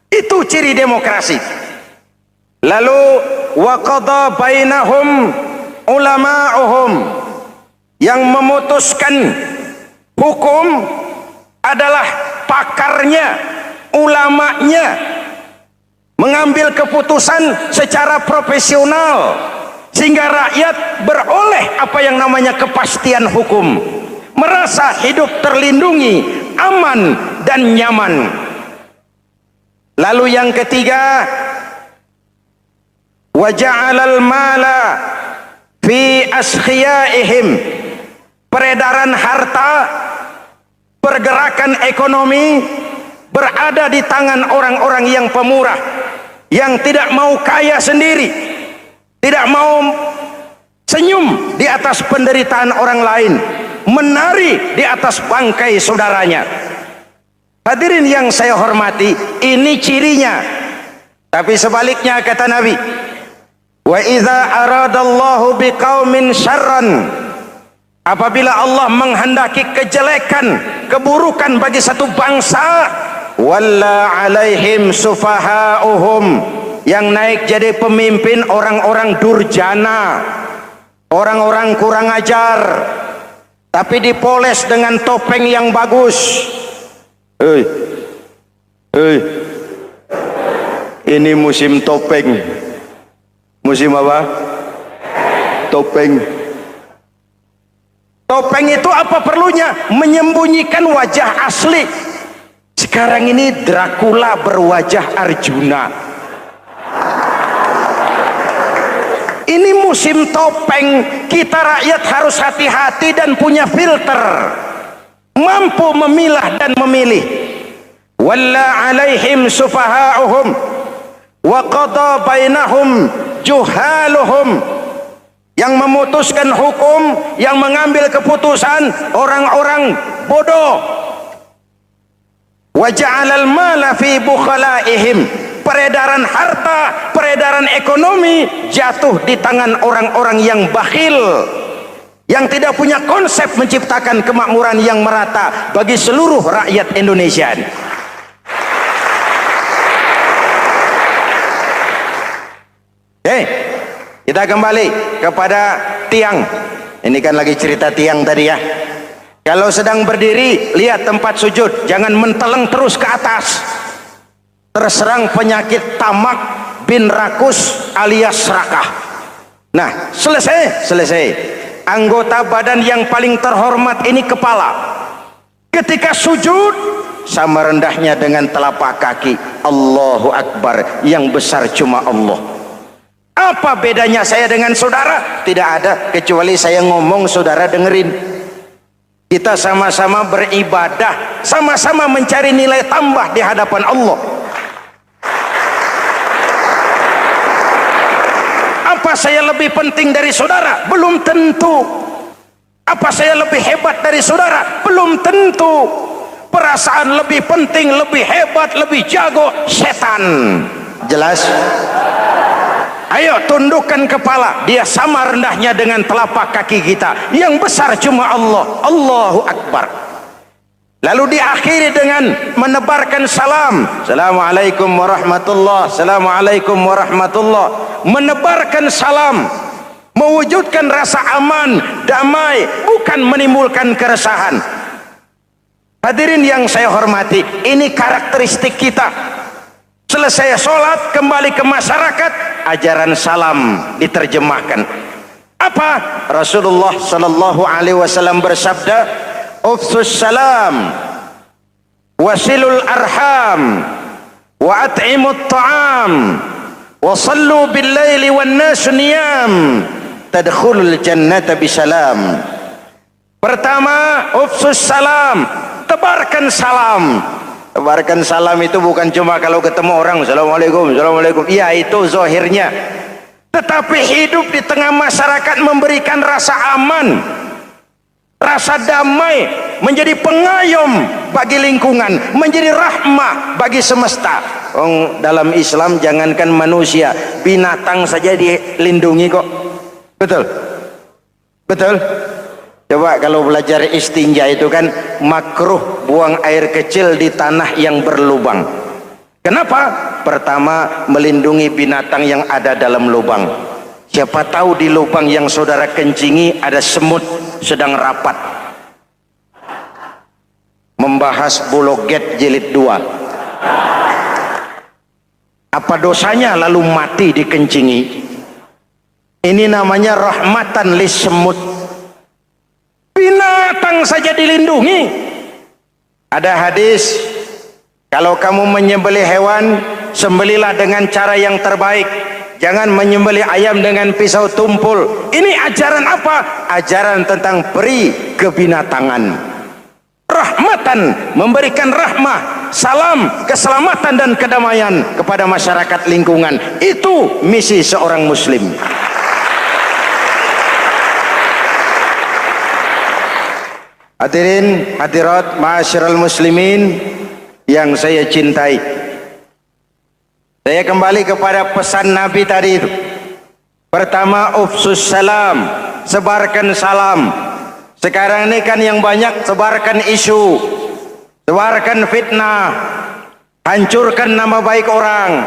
Itu ciri demokrasi. Lalu waqadha bainahum ulama'uhum, yang memutuskan hukum adalah pakarnya, ulamanya, mengambil keputusan secara profesional sehingga rakyat beroleh apa yang namanya kepastian hukum, merasa hidup terlindungi, aman dan nyaman. Lalu yang ketiga, wa ja'alal mala fi askhiyaihim, peredaran harta, pergerakan ekonomi berada di tangan orang-orang yang pemurah, yang tidak mau kaya sendiri, tidak mau senyum di atas penderitaan orang lain, menari di atas bangkai saudaranya. Hadirin yang saya hormati, ini cirinya. Tapi sebaliknya kata Nabi, wa idza aradallahu biqaumin syarran Apabila Allah menghendaki kejelekan, keburukan bagi satu bangsa, walla alaihim sufahauhum, yang naik jadi pemimpin orang-orang durjana, orang-orang kurang ajar, tapi dipoles dengan topeng yang bagus. Ini musim topeng. Musim apa? Topeng. Topeng itu apa perlunya? Menyembunyikan wajah asli. Sekarang ini Dracula berwajah Arjuna. Ini musim topeng. Kita rakyat harus hati-hati dan punya filter, mampu memilah dan memilih. Walla alaihim sufahauhum wa qada bainahum juhaluhum, yang memutuskan hukum, yang mengambil keputusan orang-orang bodoh. Wa ja'alal mala fi bukhalaihim, peredaran harta, peredaran ekonomi jatuh di tangan orang-orang yang bakhil, yang tidak punya konsep menciptakan kemakmuran yang merata bagi seluruh rakyat Indonesia. Kita kembali kepada tiang. Ini kan lagi cerita tiang tadi ya. Kalau sedang berdiri, lihat tempat sujud, jangan menteleng terus ke atas. Terserang penyakit tamak bin rakus alias serakah. Nah, selesai. Anggota badan yang paling terhormat ini kepala. Ketika sujud, sama rendahnya dengan telapak kaki. Allahu Akbar, yang besar cuma Allah. Apa bedanya saya dengan saudara? Tidak ada, kecuali saya ngomong saudara dengerin. Kita sama-sama beribadah, sama-sama mencari nilai tambah di hadapan Allah. Apa saya lebih penting dari saudara? Belum tentu. Apa saya lebih hebat dari saudara? Belum tentu. Perasaan lebih penting, lebih hebat, lebih jago setan. Jelas? Ayo tundukkan kepala, dia sama rendahnya dengan telapak kaki kita. Yang besar cuma Allah. Allahu Akbar. Lalu diakhiri dengan menebarkan salam. Assalamualaikum warahmatullah. Assalamualaikum warahmatullah. Menebarkan salam, mewujudkan rasa aman, damai, bukan menimbulkan keresahan. Hadirin yang saya hormati, ini karakteristik kita. Selesai sholat, kembali ke masyarakat, ajaran salam diterjemahkan. Apa? Rasulullah sallallahu alaihi wasallam bersabda, "Ufsus salam, wasilul arham, wa at'imut ta'am, wa sallu bil laili wan nasu niyam, tadkhulul jannata bisalam." Pertama, ufsus salam, tebarkan salam. Tebarkan salam itu bukan cuma kalau ketemu orang assalamualaikum, assalamualaikum. Iya, itu zahirnya. Tetapi hidup di tengah masyarakat memberikan rasa aman, rasa damai, menjadi pengayom bagi lingkungan, menjadi rahmah bagi semesta. Dalam Islam jangankan manusia, binatang saja dilindungi kok. Betul? Betul? Coba kalau belajar istinja itu kan makruh buang air kecil di tanah yang berlubang. Kenapa? Pertama, melindungi binatang yang ada dalam lubang. Siapa tahu di lubang yang saudara kencingi ada semut sedang rapat membahas Bologet jilid 2. Apa dosanya lalu mati dikencingi? Ini namanya rahmatan lis semut. Binatang saja dilindungi. Ada hadis, kalau kamu menyembelih hewan, sembelilah dengan cara yang terbaik. Jangan menyembelih ayam dengan pisau tumpul. Ini ajaran apa? Ajaran tentang peri kebinatangan. Rahmatan, memberikan rahmah, salam, keselamatan dan kedamaian kepada masyarakat lingkungan. Itu misi seorang muslim. Hadirin hadirat ma'asyiral muslimin yang saya cintai, saya kembali kepada pesan Nabi tadi itu. Pertama, ufsus salam, sebarkan salam. Sekarang ini kan yang banyak sebarkan isu, sebarkan fitnah, hancurkan nama baik orang,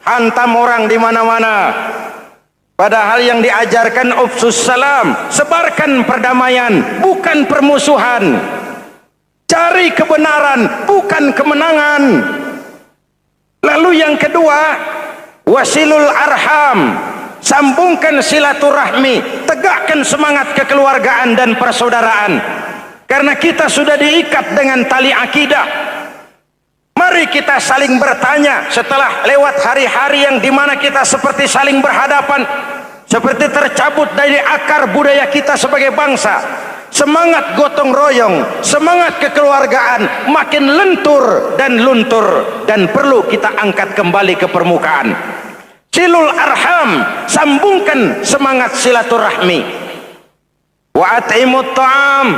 hantam orang di mana-mana. Padahal yang diajarkan ufsus salam, sebarkan perdamaian, bukan permusuhan. Cari kebenaran, bukan kemenangan. Lalu yang kedua, wasilul arham, sambungkan silaturahmi, tegakkan semangat kekeluargaan dan persaudaraan. Karena kita sudah diikat dengan tali akidah. Mari kita saling bertanya setelah lewat hari-hari yang dimana kita seperti saling berhadapan, seperti tercabut dari akar budaya kita sebagai bangsa. Semangat gotong royong, semangat kekeluargaan makin lentur dan luntur, dan perlu kita angkat kembali ke permukaan. Silul arham, sambungkan semangat silaturahmi. Wa at'imut ta'am,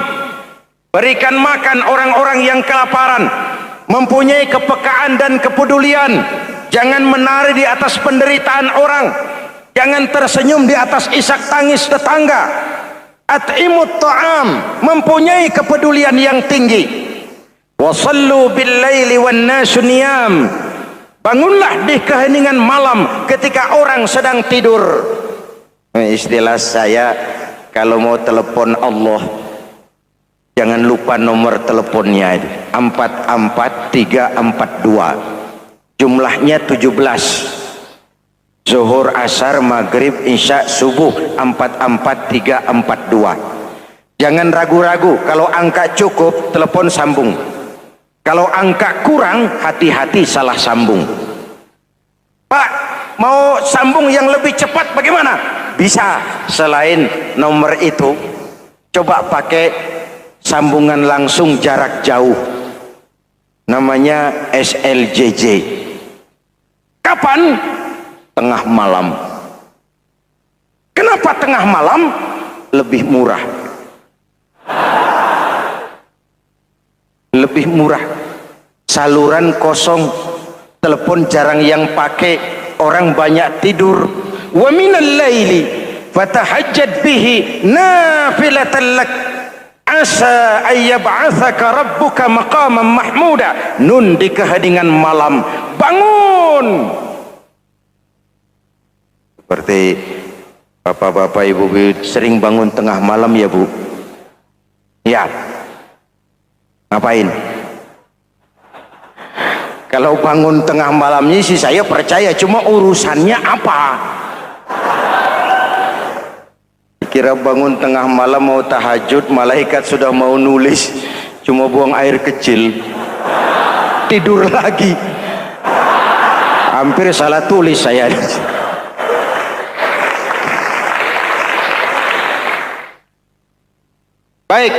berikan makan orang-orang yang kelaparan, mempunyai kepekaan dan kepedulian. Jangan menari di atas penderitaan orang, jangan tersenyum di atas isak tangis tetangga. At'imut ta'am, mempunyai kepedulian yang tinggi. Wa sallu bil laili wan nasu niyam, bangunlah di keheningan malam ketika orang sedang tidur. Istilah saya, kalau mau telepon Allah, jangan lupa nomor teleponnya itu 44342. Jumlahnya 17. Zuhur, asar, maghrib, isya, subuh 44342. Jangan ragu-ragu, kalau angka cukup telepon sambung. Kalau angka kurang, hati-hati salah sambung. Pak, mau sambung yang lebih cepat bagaimana? Bisa, selain nomor itu, coba pakai sambungan langsung jarak jauh. Namanya SLJJ. Kapan? Tengah malam. Kenapa tengah malam? Lebih murah. Lebih murah. Saluran kosong, telepon jarang yang pakai, orang banyak tidur. Wa minal laili fatahajjad bihi nafilatan lak asa ayyab'atsaka rabbuka maqaman mahmuda. Nun, di keheningan malam bangun. Seperti bapak-bapak, ibu-ibu sering bangun tengah malam ya Bu? Ya. Ngapain? Kalau bangun tengah malamnya sih saya percaya, cuma urusannya apa? Kira bangun tengah malam mau tahajud, malaikat sudah mau nulis, cuma buang air kecil, tidur lagi. Hampir salah tulis saya. Baik,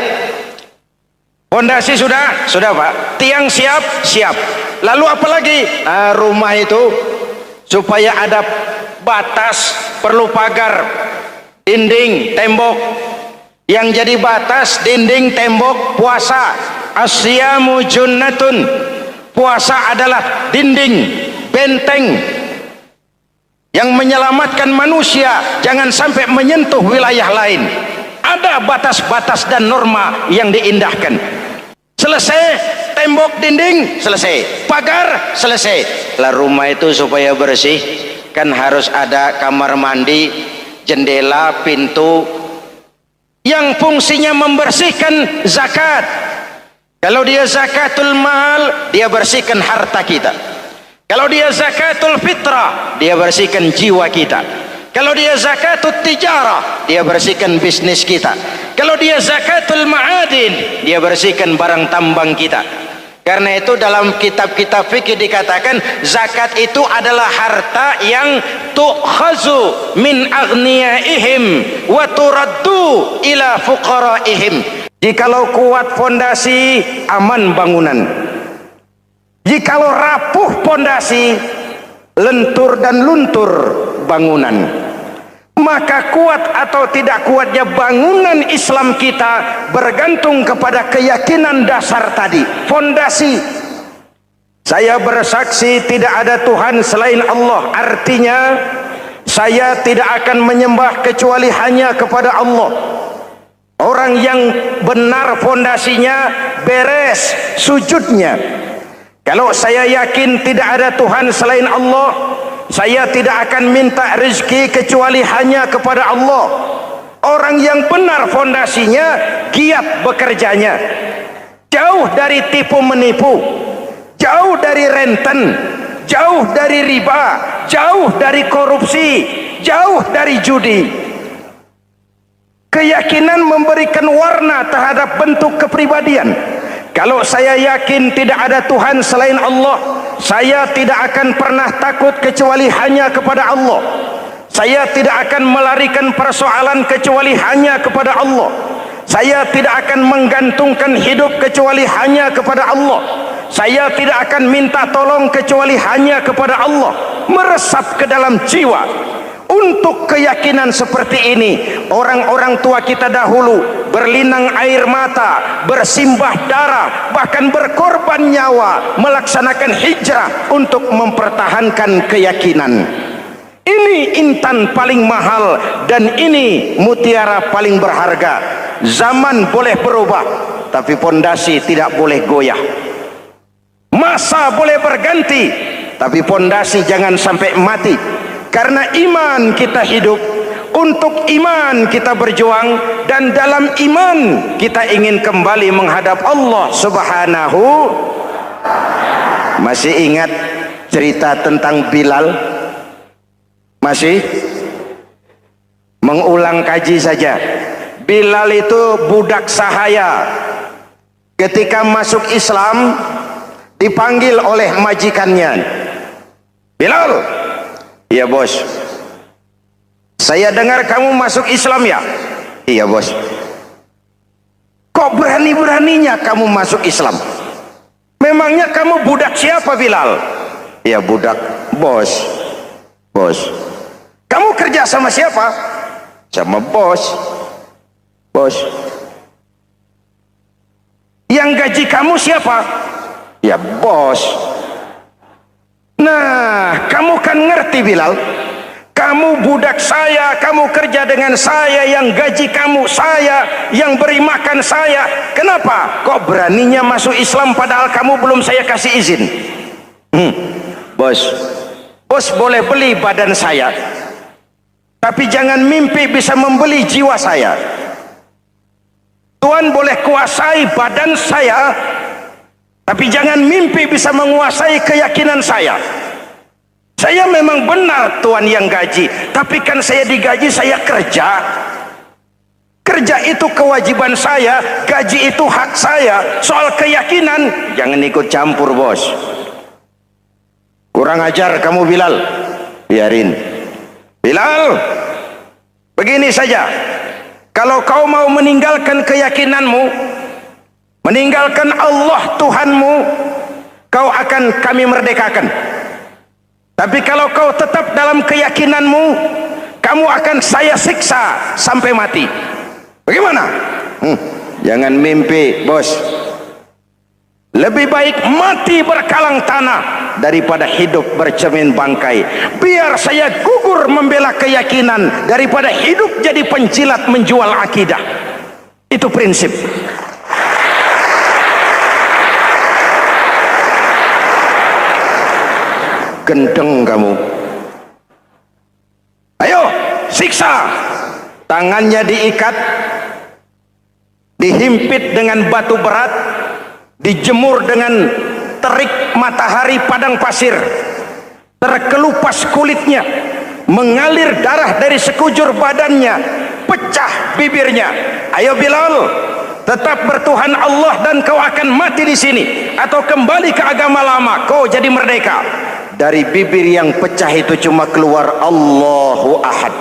fondasi sudah Pak, tiang siap. Lalu apa lagi? Rumah itu supaya ada batas, perlu pagar, dinding, tembok. Yang jadi batas, dinding, tembok, puasa. Asyamu junnatun, puasa adalah dinding, benteng yang menyelamatkan manusia jangan sampai menyentuh wilayah lain. Ada batas-batas dan norma yang diindahkan. Selesai, tembok, dinding, selesai. Pagar, selesai. Lah rumah itu supaya bersih, kan harus ada kamar mandi, jendela, pintu, yang fungsinya membersihkan zakat. Kalau dia zakatul mal, dia bersihkan harta kita. Kalau dia zakatul fitrah, dia bersihkan jiwa kita. Kalau dia zakatul tijarah, dia bersihkan bisnis kita. Kalau dia zakatul ma'adin, dia bersihkan barang tambang kita. Karena itu dalam kitab-kitab fikih dikatakan zakat itu adalah harta yang tu'khazu min aghniyaihim wa turaddu ila fuqaraihim. Jikalau kuat fondasi, aman bangunan. Jikalau rapuh fondasi, lentur dan luntur bangunan. Maka kuat atau tidak kuatnya bangunan Islam kita bergantung kepada keyakinan dasar tadi, fondasi. Saya bersaksi tidak ada Tuhan selain Allah, artinya saya tidak akan menyembah kecuali hanya kepada Allah. Orang yang benar fondasinya beres sujudnya. Kalau saya yakin tidak ada Tuhan selain Allah, saya tidak akan minta rezeki kecuali hanya kepada Allah. Orang yang benar fondasinya, giat bekerjanya, jauh dari tipu menipu, jauh dari renten, jauh dari riba, jauh dari korupsi, jauh dari judi. Keyakinan memberikan warna terhadap bentuk kepribadian. Kalau saya yakin tidak ada Tuhan selain Allah, saya tidak akan pernah takut kecuali hanya kepada Allah. Saya tidak akan melarikan persoalan kecuali hanya kepada Allah. Saya tidak akan menggantungkan hidup kecuali hanya kepada Allah. Saya tidak akan minta tolong kecuali hanya kepada Allah. Meresap ke dalam jiwa. Untuk keyakinan seperti ini, orang-orang tua kita dahulu berlinang air mata, bersimbah darah, bahkan berkorban nyawa, melaksanakan hijrah untuk mempertahankan keyakinan. Ini intan paling mahal dan ini mutiara paling berharga. Zaman boleh berubah, tapi pondasi tidak boleh goyah. Masa boleh berganti, tapi pondasi jangan sampai mati. Karena iman kita hidup, untuk iman kita berjuang, dan dalam iman kita ingin kembali menghadap Allah Subhanahu. Masih ingat cerita tentang Bilal? Masih? Mengulang kaji saja. Bilal itu budak sahaya. Ketika masuk Islam, dipanggil oleh majikannya. Bilal, iya bos. Saya dengar kamu masuk Islam ya? Iya bos. Kok berani-beraninya kamu masuk Islam? Memangnya kamu budak siapa Bilal? Iya budak bos. Bos. Kamu kerja sama siapa? Sama bos. Bos. Yang gaji kamu siapa? Ya bos. Nah, kamu kan ngerti Bilal, kamu budak saya, kamu kerja dengan saya, yang gaji kamu saya, yang beri makan saya. Kenapa? Kok beraninya masuk Islam padahal kamu belum saya kasih izin? Bos, bos boleh beli badan saya, tapi jangan mimpi bisa membeli jiwa saya. Tuhan boleh kuasai badan saya, tapi jangan mimpi bisa menguasai keyakinan saya. Saya memang benar Tuhan yang gaji, tapi kan saya digaji, saya kerja. Kerja itu kewajiban saya, gaji itu hak saya. Soal keyakinan, jangan ikut campur bos. Kurang ajar kamu Bilal. Biarin. Bilal, begini saja. Kalau kau mau meninggalkan keyakinanmu, meninggalkan Allah Tuhanmu, kau akan kami merdekakan. Tapi kalau kau tetap dalam keyakinanmu, kamu akan saya siksa sampai mati. Bagaimana? Jangan mimpi bos. Lebih baik mati berkalang tanah daripada hidup bercermin bangkai. Biar saya gugur membela keyakinan daripada hidup jadi penjilat menjual akidah. Itu prinsip. Gendeng kamu. Ayo siksa. Tangannya diikat, dihimpit dengan batu berat, dijemur dengan terik matahari padang pasir, terkelupas kulitnya, mengalir darah dari sekujur badannya, pecah bibirnya. Ayo Bilal, tetap bertuhan Allah dan kau akan mati di sini, atau kembali ke agama lama, kau jadi merdeka. Dari bibir yang pecah itu cuma keluar Allahu Ahad.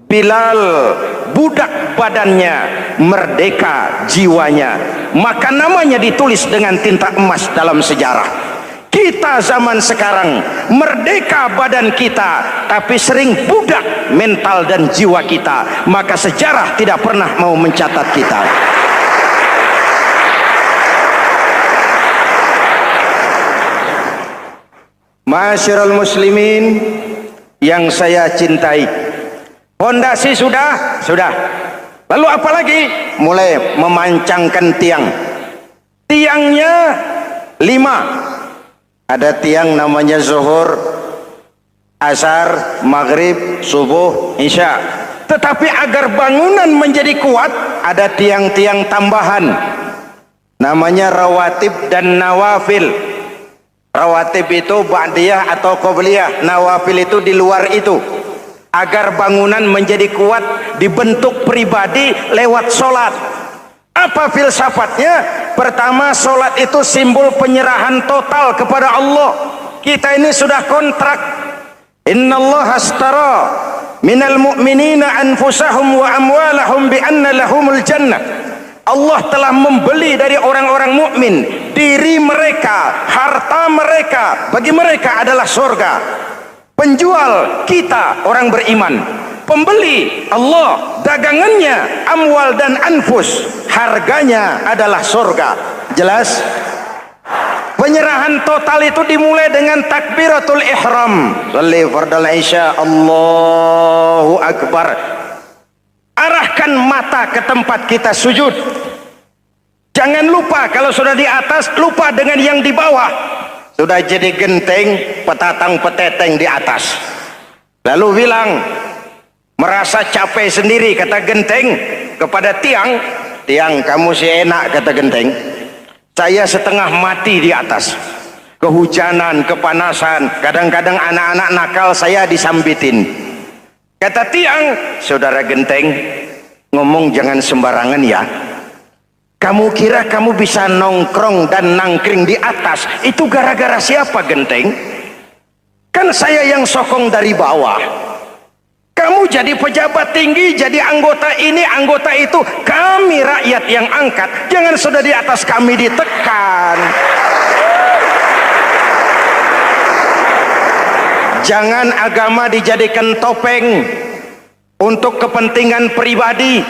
Bilal budak badannya, merdeka jiwanya, maka namanya ditulis dengan tinta emas dalam sejarah. Kita zaman sekarang merdeka badan kita, tapi sering budak mental dan jiwa kita, maka sejarah tidak pernah mau mencatat kita. Masyarul muslimin yang saya cintai, fondasi sudah. Lalu apalagi? Mulai memancangkan tiang. Tiangnya 5. Ada tiang namanya zuhur, asar, maghrib, subuh, isya. Tetapi agar bangunan menjadi kuat, ada tiang-tiang tambahan namanya rawatib dan nawafil. Rawatib itu ba'diyah atau qobliyah, nawafil itu di luar itu. Agar bangunan menjadi kuat, dibentuk pribadi lewat solat. Apa filsafatnya? Pertama, solat itu simbol penyerahan total kepada Allah. Kita ini sudah kontrak. Innallaha astara minal mu'minina anfusahum wa amwalahum bi anna lahumul jannah. Allah telah membeli dari orang-orang mukmin diri mereka, harta mereka, bagi mereka adalah surga. Penjual kita orang beriman, pembeli Allah, dagangannya amwal dan anfus, harganya adalah surga. Jelas? Penyerahan total itu dimulai dengan takbiratul ihram. Shalli fardal isya, Allahu akbar. Arahkan mata ke tempat kita sujud. Jangan lupa kalau sudah di atas, lupa dengan yang di bawah. Sudah jadi genteng, petatang peteteng di atas. Lalu bilang, merasa capek sendiri, kata genteng kepada tiang. Tiang, kamu sih enak, kata genteng. Saya setengah mati di atas. Kehujanan, kepanasan, kadang-kadang anak-anak nakal saya disambitin. Kata tiang, saudara genteng, ngomong jangan sembarangan ya. Kamu kira kamu bisa nongkrong dan nangkring di atas, itu gara-gara siapa genteng? Kan saya yang sokong dari bawah. Kamu jadi pejabat tinggi, jadi anggota ini, anggota itu. Kami rakyat yang angkat. Jangan sudah di atas kami ditekan. Jangan agama dijadikan topeng untuk kepentingan pribadi.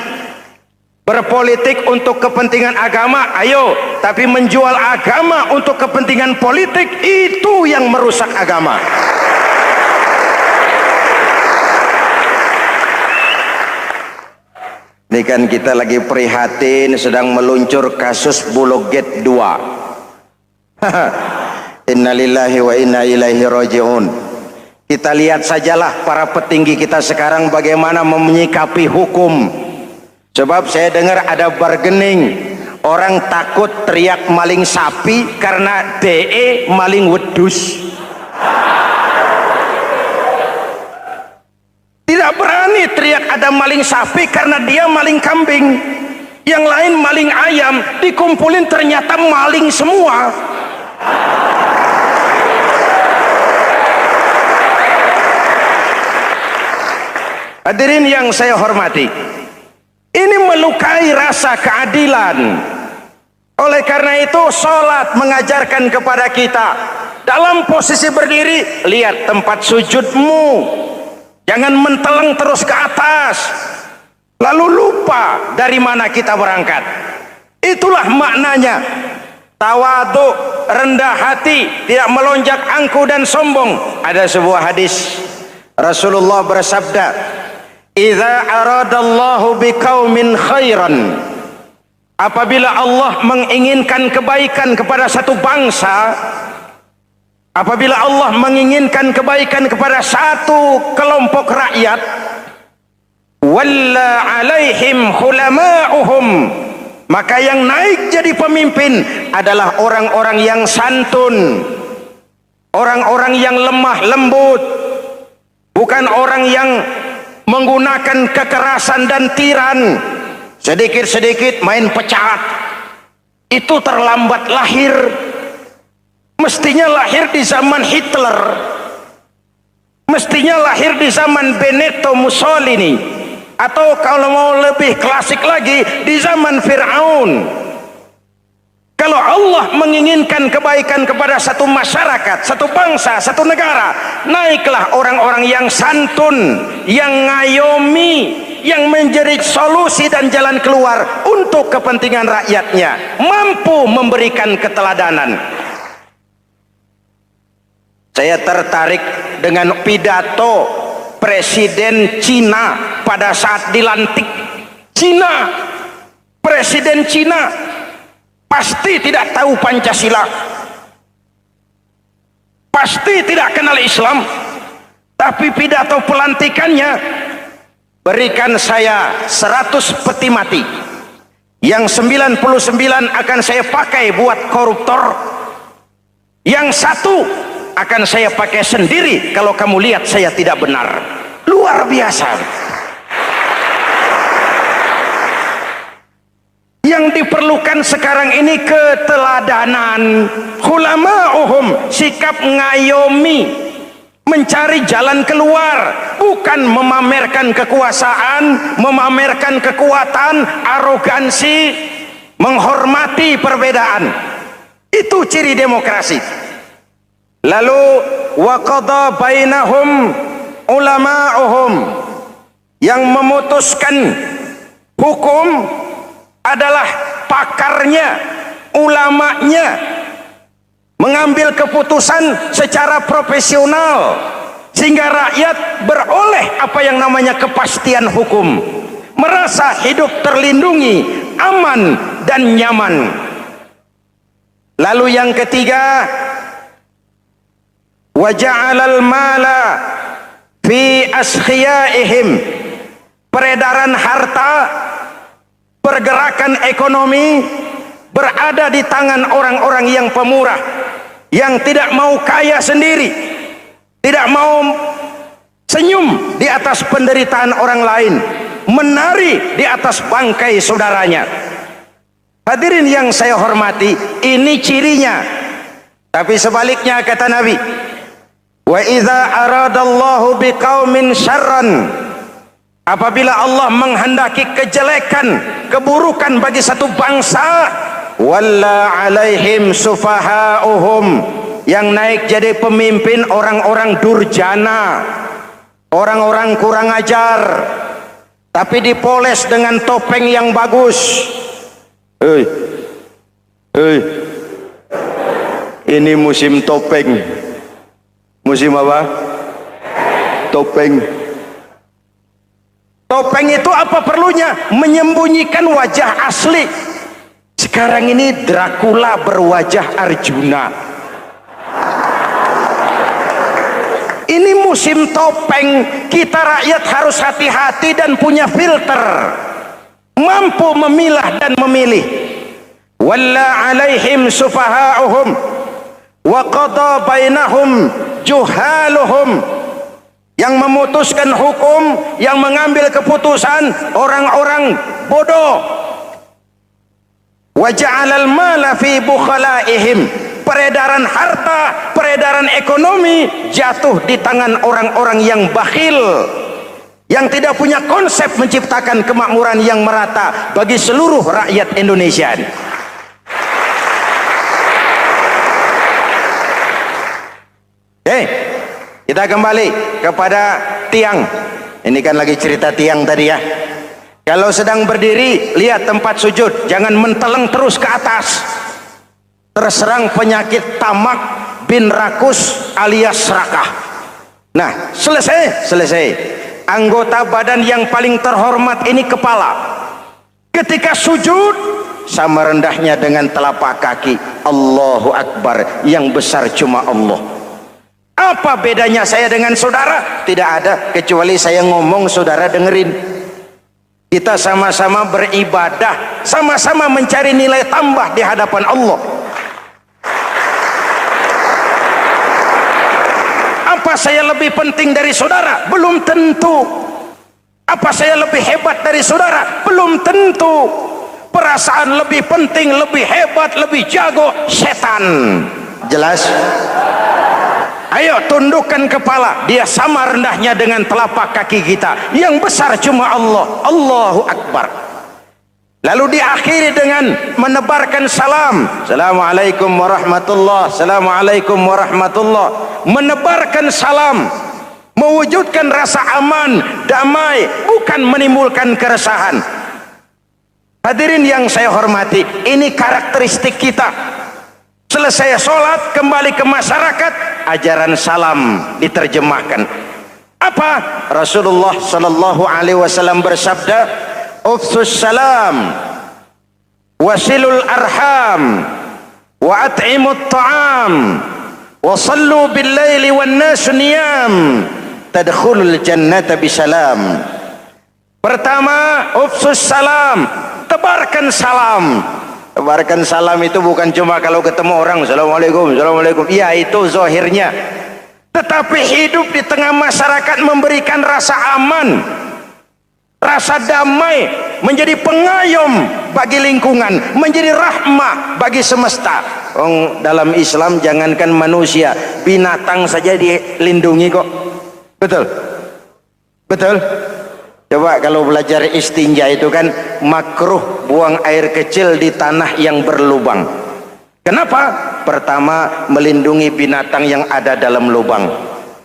Berpolitik untuk kepentingan agama, ayo. Tapi menjual agama untuk kepentingan politik, itu yang merusak agama. Ini kan kita lagi prihatin, sedang meluncur kasus Bulog Gate 2. Innalillahi wa inna ilaihi raji'un. Kita lihat sajalah para petinggi kita sekarang bagaimana menyikapi hukum. Sebab saya dengar ada bargaining, orang takut teriak maling sapi karena DE maling wedus. Tidak berani teriak ada maling sapi karena dia maling kambing. Yang lain maling ayam, dikumpulin ternyata maling semua. Hadirin yang saya hormati, ini melukai rasa keadilan. Oleh karena itu, sholat mengajarkan kepada kita, dalam posisi berdiri, lihat tempat sujudmu. Jangan menteleng terus ke atas, lalu lupa dari mana kita berangkat. Itulah maknanya tawadhu, rendah hati, tidak melonjak angku dan sombong. Ada sebuah hadis, Rasulullah bersabda, "Idza aradallahu biqaumin khairan." Apabila Allah menginginkan kebaikan kepada satu bangsa, apabila Allah menginginkan kebaikan kepada satu kelompok rakyat, walla alaihim khulama'uhum, maka yang naik jadi pemimpin adalah orang-orang yang santun, orang-orang yang lemah lembut, bukan orang yang menggunakan kekerasan dan tiran. Sedikit-sedikit main pecat, itu terlambat lahir. Mestinya lahir di zaman Hitler, mestinya lahir di zaman Benito Mussolini, atau kalau mau lebih klasik lagi, di zaman Fir'aun. Kalau Allah menginginkan kebaikan kepada satu masyarakat, satu bangsa, satu negara, naiklah orang-orang yang santun, yang ngayomi, yang menjadi solusi dan jalan keluar untuk kepentingan rakyatnya, mampu memberikan keteladanan. Saya tertarik dengan pidato Presiden Cina pada saat dilantik. Cina, presiden Cina pasti tidak tahu Pancasila, pasti tidak kenal Islam, tapi pidato pelantikannya, berikan saya 100 peti mati, yang 99 akan saya pakai buat koruptor, yang satu akan saya pakai sendiri kalau kamu lihat saya tidak benar. Luar biasa. Yang diperlukan sekarang ini keteladanan, hulama'uhum, sikap ngayomi, mencari jalan keluar, bukan memamerkan kekuasaan, memamerkan kekuatan, arogansi, menghormati perbedaan. Itu ciri demokrasi. Lalu wa qada bainahum ulama'uhum, yang memutuskan hukum adalah pakarnya, ulamanya, mengambil keputusan secara profesional sehingga rakyat beroleh apa yang namanya kepastian hukum, merasa hidup terlindungi, aman dan nyaman. Lalu yang ketiga, wa ja'alal mala fi askhiyaihim, peredaran harta, pergerakan ekonomi berada di tangan orang-orang yang pemurah, yang tidak mau kaya sendiri, tidak mau senyum di atas penderitaan orang lain, menari di atas bangkai saudaranya. Hadirin yang saya hormati, ini cirinya. Tapi sebaliknya kata Nabi, wa idza aradallahu biqaumin syarran, apabila Allah menghendaki kejelekan, keburukan bagi satu bangsa, walla alaihim sufahauhum, yang naik jadi pemimpin orang-orang durjana, orang-orang kurang ajar, tapi dipoles dengan topeng yang bagus. Ini musim topeng. Musim apa? Topeng. Topeng itu apa perlunya? Menyembunyikan wajah asli. Sekarang ini Dracula berwajah Arjuna. Ini musim topeng. Kita rakyat harus hati-hati dan punya filter, mampu memilah dan memilih. Walla alaihim sufahauhum wa qada bainahum juhaluhum, yang memutuskan hukum, yang mengambil keputusan orang-orang bodoh. Wa ja'alal mala fi bukhalaihim, peredaran harta, peredaran ekonomi jatuh di tangan orang-orang yang bakhil, yang tidak punya konsep menciptakan kemakmuran yang merata bagi seluruh rakyat Indonesia. Kita kembali kepada tiang. Ini kan lagi cerita tiang tadi ya. Kalau sedang berdiri, lihat tempat sujud, jangan menteleng terus ke atas. Terserang penyakit tamak bin rakus alias serakah. Nah, selesai. Anggota badan yang paling terhormat ini kepala. Ketika sujud, sama rendahnya dengan telapak kaki. Allahu Akbar, yang besar cuma Allah. Apa bedanya saya dengan saudara? Tidak ada, kecuali saya ngomong saudara dengerin. Kita sama-sama beribadah, sama-sama mencari nilai tambah di hadapan Allah. Apa saya lebih penting dari saudara? Belum tentu. Apa saya lebih hebat dari saudara? Belum tentu. Perasaan lebih penting, lebih hebat, lebih jago setan. Jelas? Ayo tundukkan kepala, dia sama rendahnya dengan telapak kaki kita. Yang besar cuma Allah. Allahu Akbar. Lalu diakhiri dengan menebarkan salam. Assalamualaikum warahmatullah. Assalamualaikum warahmatullah. Menebarkan salam, mewujudkan rasa aman, damai, bukan menimbulkan keresahan. Hadirin yang saya hormati, ini karakteristik kita. Selesai sholat, kembali ke masyarakat, ajaran salam diterjemahkan. Apa? Rasulullah sallallahu alaihi wasallam bersabda, ufsus salam, wasilul arham, wa at'imut ta'am, wa sallu bil laili wan nas niyam, tadkhulul jannata bisalam. Pertama, ufsus salam, tebarkan salam. Tebarkan salam itu bukan cuma kalau ketemu orang assalamualaikum, assalamualaikum. Ya, itu zahirnya. Tetapi hidup di tengah masyarakat memberikan rasa aman, rasa damai, menjadi pengayom bagi lingkungan, menjadi rahmah bagi semesta. Dalam Islam jangankan manusia, binatang saja dilindungi kok. Betul? Betul? Coba kalau belajar istinja itu kan makruh buang air kecil di tanah yang berlubang. Kenapa? Pertama, melindungi binatang yang ada dalam lubang.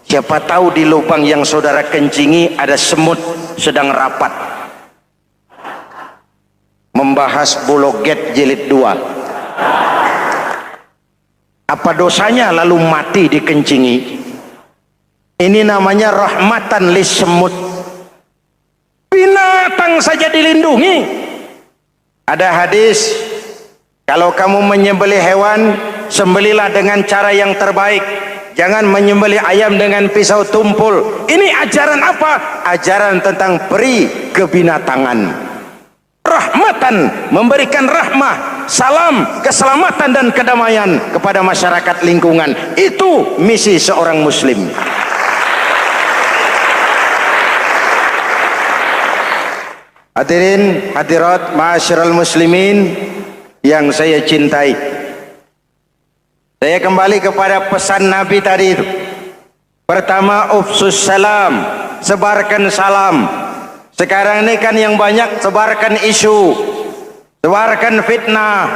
Siapa tahu di lubang yang saudara kencingi ada semut sedang rapat. Membahas Bologet jilid 2. Apa dosanya lalu mati dikencingi? Ini namanya rahmatan lis semut. Binatang saja dilindungi. Ada hadis, kalau kamu menyembelih hewan, sembelilah dengan cara yang terbaik. Jangan menyembelih ayam dengan pisau tumpul. Ini ajaran apa? Ajaran tentang peri kebinatangan. Rahmatan, memberikan rahmah, salam, keselamatan dan kedamaian kepada masyarakat lingkungan. Itu misi seorang muslim. Hadirin hadirat ma'asyiral muslimin yang saya cintai, saya kembali kepada pesan Nabi tadi itu. Pertama, ufsus salam, sebarkan salam. Sekarang ini kan yang banyak sebarkan isu, sebarkan fitnah,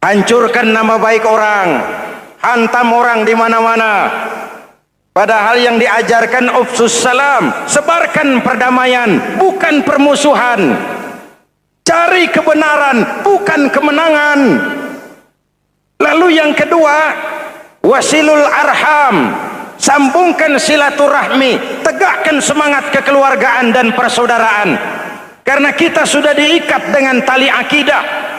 hancurkan nama baik orang, hantam orang di mana-mana. Padahal yang diajarkan ufsus salam, sebarkan perdamaian, bukan permusuhan. Cari kebenaran, bukan kemenangan. Lalu yang kedua, wasilul arham, sambungkan silaturahmi, tegakkan semangat kekeluargaan dan persaudaraan. Karena kita sudah diikat dengan tali akidah.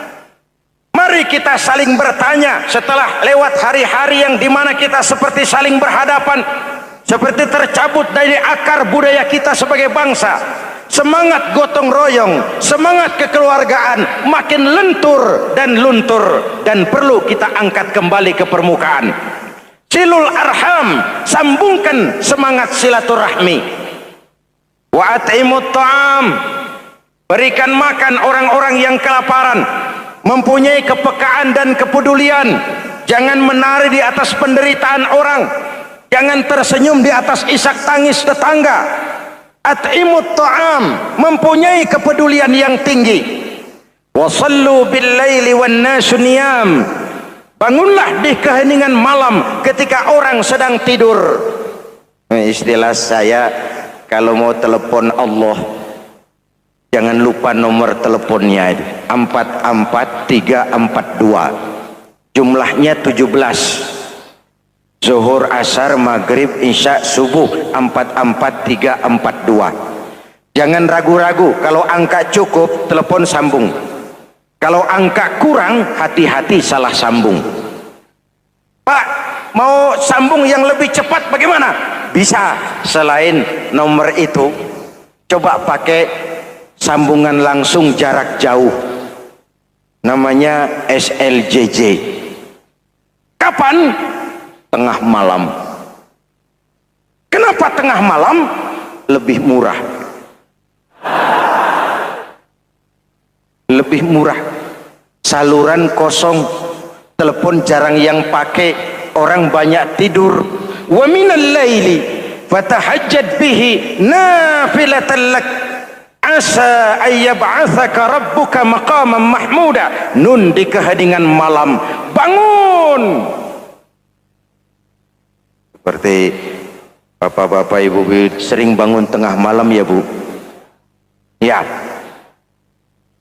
Mari kita saling bertanya setelah lewat hari-hari yang dimana kita seperti saling berhadapan, seperti tercabut dari akar budaya kita sebagai bangsa. Semangat gotong royong, semangat kekeluargaan makin lentur dan luntur, dan perlu kita angkat kembali ke permukaan. Silul arham, sambungkan semangat silaturahmi. Wa at'imut ta'am, berikan makan orang-orang yang kelaparan. Mempunyai kepekaan dan kepedulian. Jangan menari di atas penderitaan orang, jangan tersenyum di atas isak tangis tetangga. At'imut ta'am, mempunyai kepedulian yang tinggi. Wasallu bil laili wan nasu niyam, bangunlah di keheningan malam ketika orang sedang tidur. Istilah saya, kalau mau telepon Allah, jangan lupa nomor teleponnya itu 44342. Jumlahnya 17. Zuhur, asar, maghrib, isya, subuh 44342. Jangan ragu-ragu, kalau angka cukup telepon sambung. Kalau angka kurang, hati-hati salah sambung. Pak, mau sambung yang lebih cepat bagaimana? Bisa, selain nomor itu coba pakai sambungan langsung jarak jauh, namanya SLJJ. Kapan? Tengah malam. Kenapa tengah malam? Lebih murah. Lebih murah. Saluran kosong, telepon jarang yang pakai, orang banyak tidur. Wa minal laili fatahajjad bihi nafilatan lak asa ayyab'atsaka rabbuka maqaman mahmuda. Nun, di keheningan malam bangun. Seperti bapak-bapak, ibu sering bangun tengah malam ya Bu? Ya.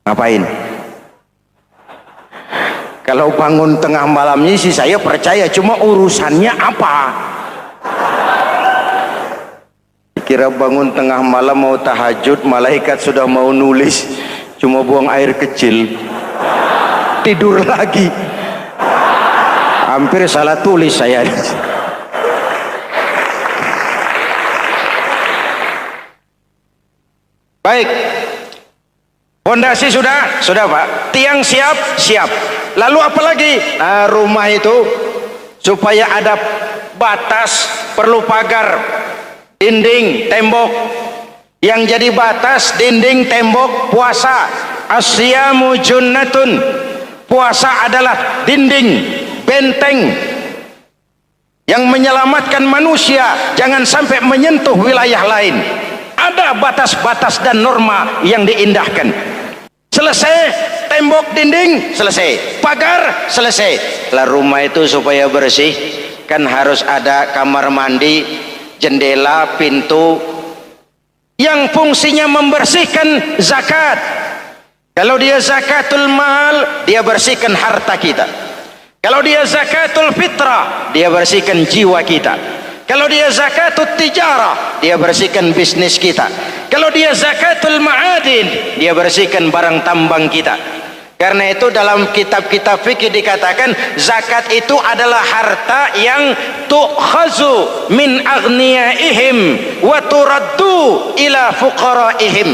Ngapain? Kalau bangun tengah malamnya sih saya percaya, cuma urusannya apa? Kira bangun tengah malam mau tahajud, malaikat sudah mau nulis cuma buang air kecil, tidur lagi. Hampir salah tulis saya. Baik, fondasi sudah Pak, tiang siap. Lalu apa lagi? Nah, rumah itu supaya ada batas, perlu pagar, dinding, tembok. Yang jadi batas, dinding, tembok, puasa. Asyamu junnatun, puasa adalah dinding, benteng yang menyelamatkan manusia jangan sampai menyentuh wilayah lain. Ada batas-batas dan norma yang diindahkan. Selesai, tembok, dinding, selesai. Pagar, selesai. Lah rumah itu supaya bersih, kan harus ada kamar mandi, jendela, pintu, yang fungsinya membersihkan zakat. Kalau dia zakatul mal, dia bersihkan harta kita. Kalau dia zakatul fitrah, dia bersihkan jiwa kita. Kalau dia zakatul tijarah, dia bersihkan bisnis kita. Kalau dia zakatul ma'adin, dia bersihkan barang tambang kita. Karena itu dalam kitab-kitab fikih dikatakan zakat itu adalah harta yang tu'khazu min aghniyaihim wa turaddu ila fuqaraihim.